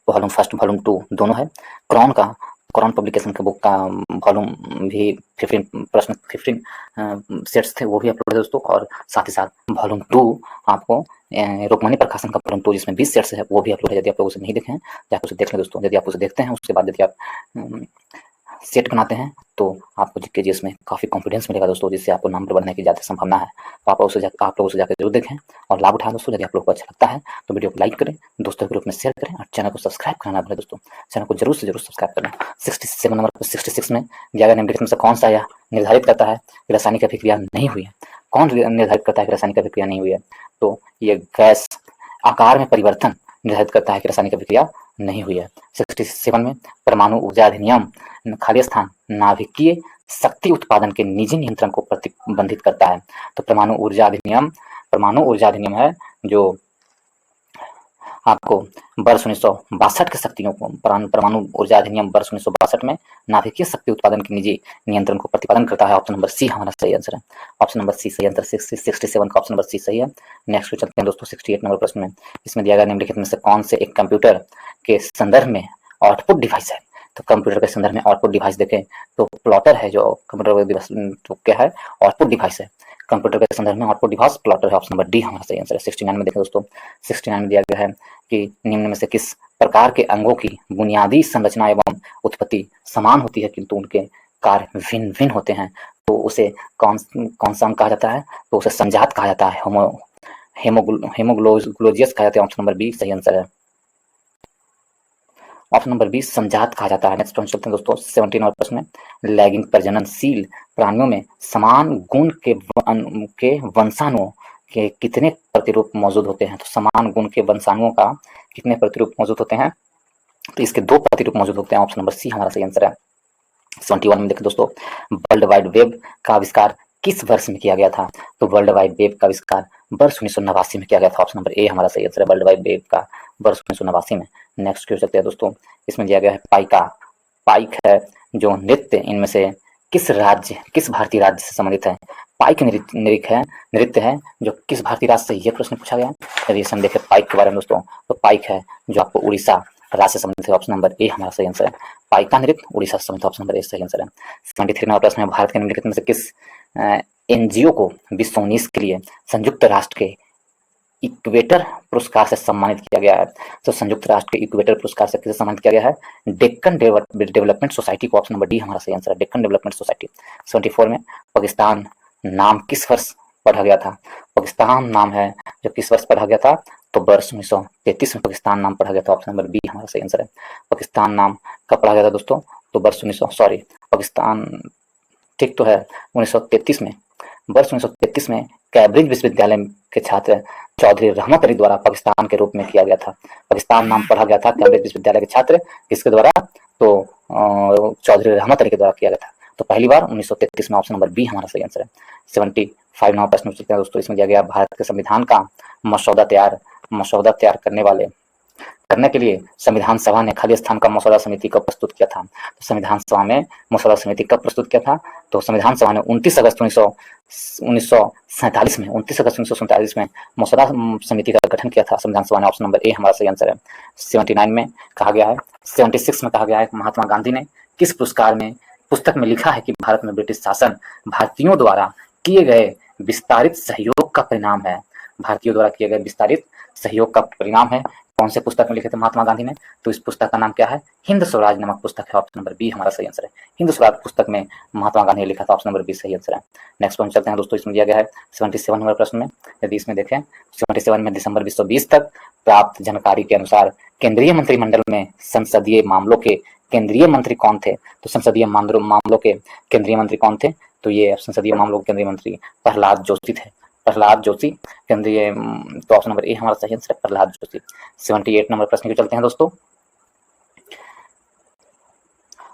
वॉल्यूम 1, वॉल्यूम 2 दोनों है। क्रॉन पब्लिकेशन का बुक का वॉल्यूम भी 15 सेट्स थे, वो भी अपलोड है दोस्तों। और साथ ही साथ वॉल्यूम 2 आपको रुक्मणी प्रकाशन का वॉल्यूम 2 जिसमें 20 सेट्स है, वो भी अपलोड है। यदि आप लोग उसे नहीं देखे हैं तो आप उसे देख लें दोस्तों। यदि आप उसे देखते हैं उसके बाद यदि आप सेट बनाते हैं तो आपको जीके जीएस में काफ़ी कॉन्फिडेंस मिलेगा दोस्तों, जिससे आपको नंबर बढ़ने की ज़्यादा संभावना है। तो आप लोग उसे जाकर जरूर देखें और लाभ उठाएं दोस्तों। यदि आप लोग को अच्छा लगता है तो वीडियो को लाइक करें, दोस्तों के ग्रुप में शेयर करें और चैनल को सब्सक्राइब करना ना भूलें दोस्तों। चैनल को जरूर से जरूर सब्सक्राइब करें। 67 नंबर 66 में दिया गया निम्नलिखित में से कौन सा यह निर्धारित करता है कि रासायनिक अभिक्रिया नहीं हुई है? कौन निर्धारित करता है कि रासायनिक अभिक्रिया नहीं हुई है? तो ये गैस आकार में परिवर्तन निर्धारित करता है कि रासायनिक अभिक्रिया नहीं हुई है। 67 में परमाणु ऊर्जा अधिनियम खालिस्तान नाभिकीय शक्ति उत्पादन के निजी नियंत्रण को प्रतिबंधित करता है। तो परमाणु ऊर्जा अधिनियम है जो आपको वर्ष 1962 के शक्तियों को, परमाणु ऊर्जा अधिनियम वर्ष 1962 में नाभिकीय शक्ति उत्पादन के निजी नियंत्रण को प्रतिपादन करता है। ऑप्शन नंबर सी हमारा सही आंसर है, ऑप्शन नंबर सी सही आंसर। 67 का ऑप्शन नंबर सी सही है। नेक्स्ट चलते हैं दोस्तों 68 नंबर प्रश्न में। इसमें दिया गया निम्नलिखित में से कौन से एक कंप्यूटर के संदर्भ में आउटपुट डिवाइस है? तो कंप्यूटर के संदर्भ में आउटपुट डिवाइस देखें तो प्लॉटर है, जो कंप्यूटर तो क्या है? आउटपुट डिवाइस है। कंप्यूटर के संदर्भ में आउटपुट डिवाइस प्लॉटर है, ऑप्शन नंबर डी हमारा सही आंसर है। 69 में देखें दोस्तों, 69 में दिया गया है कि निम्न में से किस प्रकार के अंगों की बुनियादी संरचना एवं उत्पत्ति समान होती है किंतु उनके कार्य भिन्न भिन्न होते हैं? तो उसे कौन सा अंग कहा जाता है? तो उसे संजात कहा जाता है, हेमोग्लोजियस कहा जाता है, ऑप्शन नंबर बी सही आंसर है, ऑप्शन नंबर 20 संजात कहा जाता है। नेक्स्ट प्रश्न चलते हैं दोस्तों 17 नंबर प्रश्न में। लैगिंग प्रजननशील प्राणियों में समान गुण के वंशाणुओं के कितने प्रतिरूप मौजूद होते हैं? तो समान गुण के वंशाणुओं का कितने प्रतिरूप मौजूद होते हैं? तो इसके दो प्रतिरूप मौजूद होते हैं। ऑप्शन नंबर सी हमारा सही आंसर है। 71 में देखें दोस्तों, वर्ल्ड वाइड वेब का आविष्कार किस वर्ष में किया गया था? तो वर्ल्ड वाइड वेब का आविष्कार वर्ष 1989 में किया गया था। ऑप्शन नंबर ए हमारा सही आंसर है, वर्ल्ड वाइड वेब का वर्ष 1989 में। नेक्स्ट क्वेश्चन चलते हैं दोस्तों, इसमें दिया गया है पाइका। पाइक है जो नृत्य, इनमें से किस भारतीय राज्य से संबंधित है? पाइक नृत्य है जो किस भारतीय राज्य से, यह प्रश्न पूछा गया है। यदि हम देखें पाइक के बारे में दोस्तों, तो पाइक है जो आपको उड़ीसा राज्य से संबंधित है। ऑप्शन नंबर ए हमारा सही आंसर है, पाइका नृत्य उड़ीसा से संबंधित। ऑप्शन नंबर ए सही आंसर है। 73 नंबर प्रश्न में, भारत के निम्नलिखित में से किस एनजीओ को विश्व 19 के लिए संयुक्त राष्ट्र के इक्वेटर पुरस्कार से सम्मानित किया गया है? तो संयुक्त राष्ट्र के इक्वेटर पुरस्कार से किसे सम्मानित किया गया है? डेक्कन डेवलपमेंट सोसाइटी को। ऑप्शन नंबर डी हमारा सही आंसर है, डेक्कन डेवलपमेंट सोसाइटी। 74 में, पाकिस्तान नाम किस वर्ष पढ़ा गया था? पाकिस्तान नाम है जो किस वर्ष पढ़ा गया था? तो वर्ष 1933 में पाकिस्तान नाम पढ़ा गया था। ऑप्शन नंबर बी हमारा सही आंसर है। पाकिस्तान नाम कब पढ़ा गया था दोस्तों? तो वर्ष 1900 पाकिस्तान ठीक तो है 1933 में। वर्ष 1933 में कैम्ब्रिज विश्वविद्यालय के छात्र चौधरी रहमत अली द्वारा पाकिस्तान के रूप में किया गया था। पाकिस्तान नाम पढ़ा गया था कैम्ब्रिज विश्वविद्यालय के छात्र किसके द्वारा? तो चौधरी रहमत अली के द्वारा किया गया था। तो पहली बार 1933 में। ऑप्शन नंबर बी हमारा सही आंसर है। 75 नंबर प्रश्न पूछते हैं दोस्तों, इसमें दिया गया भारत के संविधान का मसौदा तैयार करने के लिए संविधान सभा ने खाली स्थान का मसौदा समिति कब प्रस्तुत किया था? तो संविधान सभा में मसौदा समिति कब प्रस्तुत किया था? तो संविधान सभा ने 29 अगस्त 1947 में मसौदा समिति का गठन किया था संविधान सभा ने। ऑप्शन नंबर ए हमारा सही आंसर है। 76 में कहा गया है, 76 में कहा गया है, महात्मा गांधी ने किस पुस्तक में लिखा है कि भारत में ब्रिटिश शासन भारतीयों द्वारा किए गए विस्तारित सहयोग का परिणाम है? भारतीयों द्वारा किए गए विस्तारित सहयोग का परिणाम है। कौन से पुस्तक में लिखे थे महात्मा गांधी ने? तो इस पुस्तक का नाम क्या है? हिंद स्वराज नामक पुस्तक है। ऑप्शन नंबर बी हमारा सही आंसर है, हिंद स्वराज पुस्तक में महात्मा गांधी ने लिखा था। ऑप्शन नंबर बी सही आंसर है। नेक्स्ट पॉइंट चलते हैं दोस्तों, इसमें दिया गया है 77 नंबर प्रश्न में। यदि इसमें देखें 77 में, दिसंबर 2020 तक प्राप्त जानकारी के अनुसार केंद्रीय मंत्रिमंडल में संसदीय मामलों के केंद्रीय मंत्री कौन थे? तो संसदीय मामलों के केंद्रीय मंत्री कौन थे? तो ये संसदीय मामलों के केंद्रीय मंत्री प्रहलाद जोशी थे। प्रहलाद जोशी केंद्रीय, तो ऑप्शन नंबर ए हमारा सही आंसर है, प्रहलाद जोशी। 78 नंबर प्रश्न को चलते हैं दोस्तों।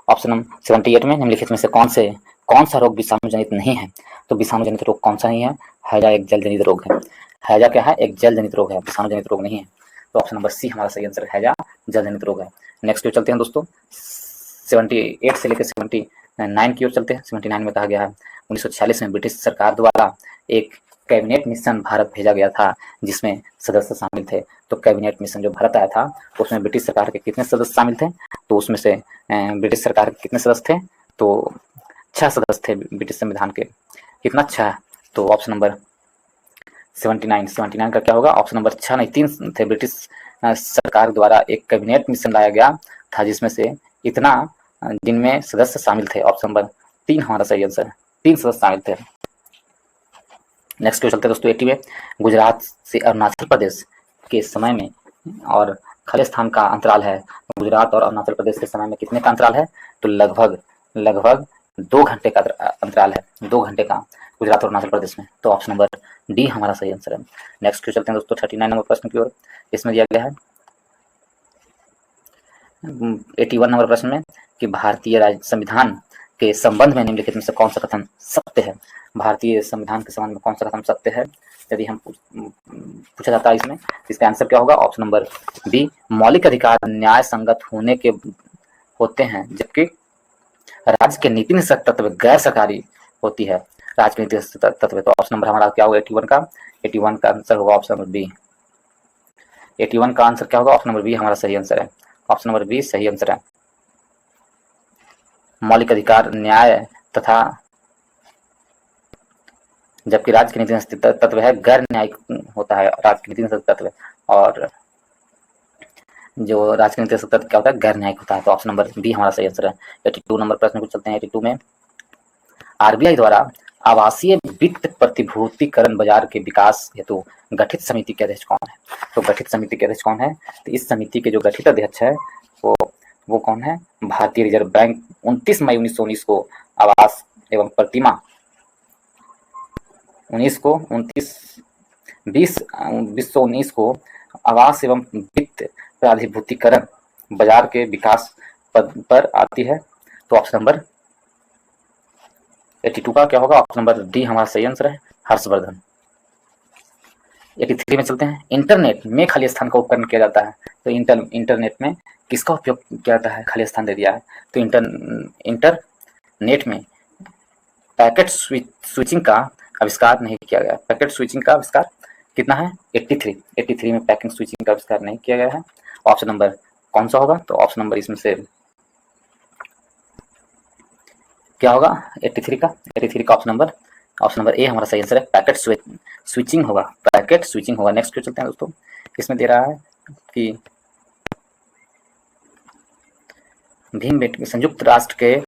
ऑप्शन नंबर 78 में, निम्नलिखित में से कौन सा रोग विषाणु जनित नहीं है? तो विषाणु जनित रोग कौन सा नहीं है? हैजा एक जल जनित रोग है। हैजा क्या है? एक जल जनित रोग है, विषाणु जनित रोग नहीं है। तो ऑप्शन नंबर सी हमारा सही आंसर है, हैजा जल जनित रोग है। नेक्स्ट जो चलते हैं दोस्तों, 78 से लेकर 79 की ओर चलते हैं। 79 में कहा गया है 1946 में ब्रिटिश सरकार द्वारा एक कैबिनेट मिशन भारत भेजा गया था जिसमें सदस्य शामिल थे। तो कैबिनेट मिशन जो भारत आया था उसमें ब्रिटिश सरकार के कितने सदस्य शामिल थे? तो उसमें से ब्रिटिश सरकार के कितने सदस्य थे? तो 6 सदस्य थे ब्रिटिश संविधान के। कितना 6? तो ऑप्शन नंबर 79 का क्या होगा? ऑप्शन नंबर 6 नहीं 3 थे। ब्रिटिश सरकार द्वारा एक कैबिनेट मिशन लाया गया था जिसमें से इतना जिनमें सदस्य शामिल थे। ऑप्शन नंबर 3 हमारा सही आंसर है, 3 सदस्य शामिल थे। नेक्स्ट क्वेश्चन चलते हैं दोस्तों 80 में, गुजरात से अरुणाचल प्रदेश के समय में और खालिस्तान का अंतराल है। गुजरात और अरुणाचल प्रदेश के समय में कितने का अंतराल है? तो लगभग 2 घंटे का अंतराल है, 2 घंटे का गुजरात और अरुणाचल प्रदेश में। तो ऑप्शन नंबर डी हमारा सही आंसर है। नेक्स्ट क्वेश्चन चलते हैं दोस्तों 39 नंबर प्रश्न की ओर। इसमें दिया गया है 81 नंबर प्रश्न में कि भारतीय राज्य संविधान के संबंध में निम्नलिखित में से कौन सा कथन सत्य है? भारतीय संविधान के संबंध में कौन सा कथन सत्य है यदि हम पूछा जाता है इसमें, इसका आंसर क्या होगा? ऑप्शन नंबर बी, मौलिक अधिकार न्याय संगत होते हैं जबकि राज्य के नीति निषेधक तत्व गैर सरकारी होती है। राज्य के नीति निषेधक तत्व, तो ऑप्शन नंबर हमारा क्या होगा 81 का आंसर होगा ऑप्शन नंबर बी। 81 का आंसर क्या होगा? ऑप्शन नंबर बी हमारा सही आंसर है, ऑप्शन नंबर बी सही आंसर है। मौलिक अधिकार न्याय तथा जबकि राज्य के नीति निषेधक तत्व है गैर न्यायिक होता है राज्य के नीति निषेधक तत्व, और जो राज्य के नीति निषेधक तत्व क्या होता है? गैर न्यायिक होता है। तो ऑप्शन नंबर बी हमारा सही आंसर है। 82 नंबर प्रश्न को चलते हैं। 82 में, आरबीआई द्वारा आवासीय वित्त प्रतिभूतिकरण बाजार के विकास हेतु गठित समिति के अध्यक्ष कौन है? तो गठित समिति के अध्यक्ष कौन है? तो इस समिति के जो गठित अध्यक्ष है वो कौन है? भारतीय रिजर्व बैंक 29 मई 1919 को आवास एवं प्रतिमा 2019 को आवास एवं वित्त प्राधिभूतिकरण बाजार के विकास पद पर आती है? तो ऑप्शन नंबर 82 का क्या होगा? ऑप्शन नंबर डी हमारा सही आंसर है, हर्षवर्धन। 83 में चलते हैं। इंटरनेट में खाली स्थान का उपकरण किया जाता है, तो इंटरनेट में किसका उपयोग किया जाता है? खाली स्थान दे दिया है, तो इंटरनेट में पैकेट स्विचिंग का आविष्कार नहीं किया गया। पैकेट स्विचिंग का आविष्कार कितना है? 83 में पैकेट स्विचिंग का आविष्कार नहीं किया गया है। ऑप्शन नंबर कौन सा होगा? तो ऑप्शन नंबर इसमें से क्या होगा? 83 का ऑप्शन नंबर ए हमारा सही आंसर है, पैकेट स्विचिंग होगा, पैकेट स्विचिंग होगा। नेक्स्ट चलते हैं दोस्तों। इसमें दे रहा है कि भीमबेटका संयुक्त राष्ट्र के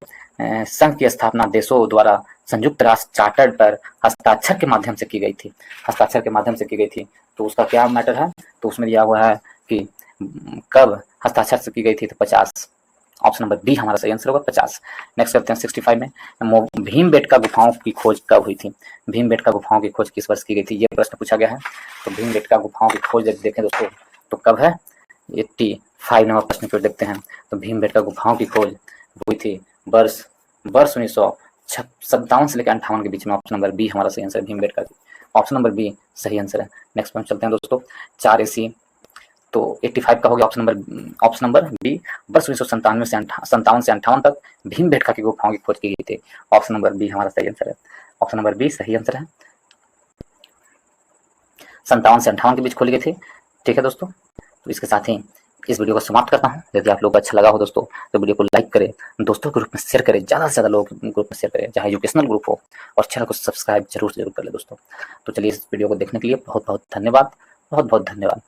संघ की स्थापना देशों द्वारा संयुक्त राष्ट्र चार्टर पर हस्ताक्षर के माध्यम से की गई थी। हस्ताक्षर के माध्यम से की गई थी, तो उसका क्या मैटर है? तो उसमें दिया हुआ है कि कब हस्ताक्षर से की गई थी? तो 50। ऑप्शन नंबर बी हमारा सही आंसर होगा, 50। नेक्स्ट करते हैं 65 में। भीमबेटका गुफाओं की खोज कब हुई थी? भीमबेटका गुफाओं की खोज किस वर्ष की गई थी? ये प्रश्न पूछा गया है। तो भीमबेटका गुफाओं की खोज देखें दोस्तों तो कब है? 85 नंबर प्रश्न को देखते हैं। तो भीमबेटका गुफाओं की खोज हुई थी वर्ष 1957 से लेकर 58 के बीच में। ऑप्शन नंबर बी हमारा सही आंसर है, भीमबेटका की। ऑप्शन नंबर बी सही आंसर है। नेक्स्ट पॉइंट चलते हैं दोस्तों। 4 AC तो 85 का हो गया ऑप्शन नंबर बी। वर्ष 1957 से 58 तक भीमबेटका की गुफाओं की खोज की गई थी। ऑप्शन नंबर बी हमारा सही आंसर है। ऑप्शन नंबर बी सही आंसर है, 57 से 58 के बीच खोली गई थी। ठीक है दोस्तों, तो इसके साथ ही इस वीडियो को समाप्त करता हूँ। यदि आप लोग को अच्छा लगा हो दोस्तों तो वीडियो को लाइक करें, दोस्तों के ग्रुप में शेयर करें, ज़्यादा से ज़्यादा लोग ग्रुप में शेयर करें, चाहे एजुकेशनल ग्रुप हो, और चैनल को सब्सक्राइब जरूर कर ले दोस्तों। तो चलिए इस वीडियो को देखने के लिए बहुत बहुत धन्यवाद, बहुत बहुत धन्यवाद।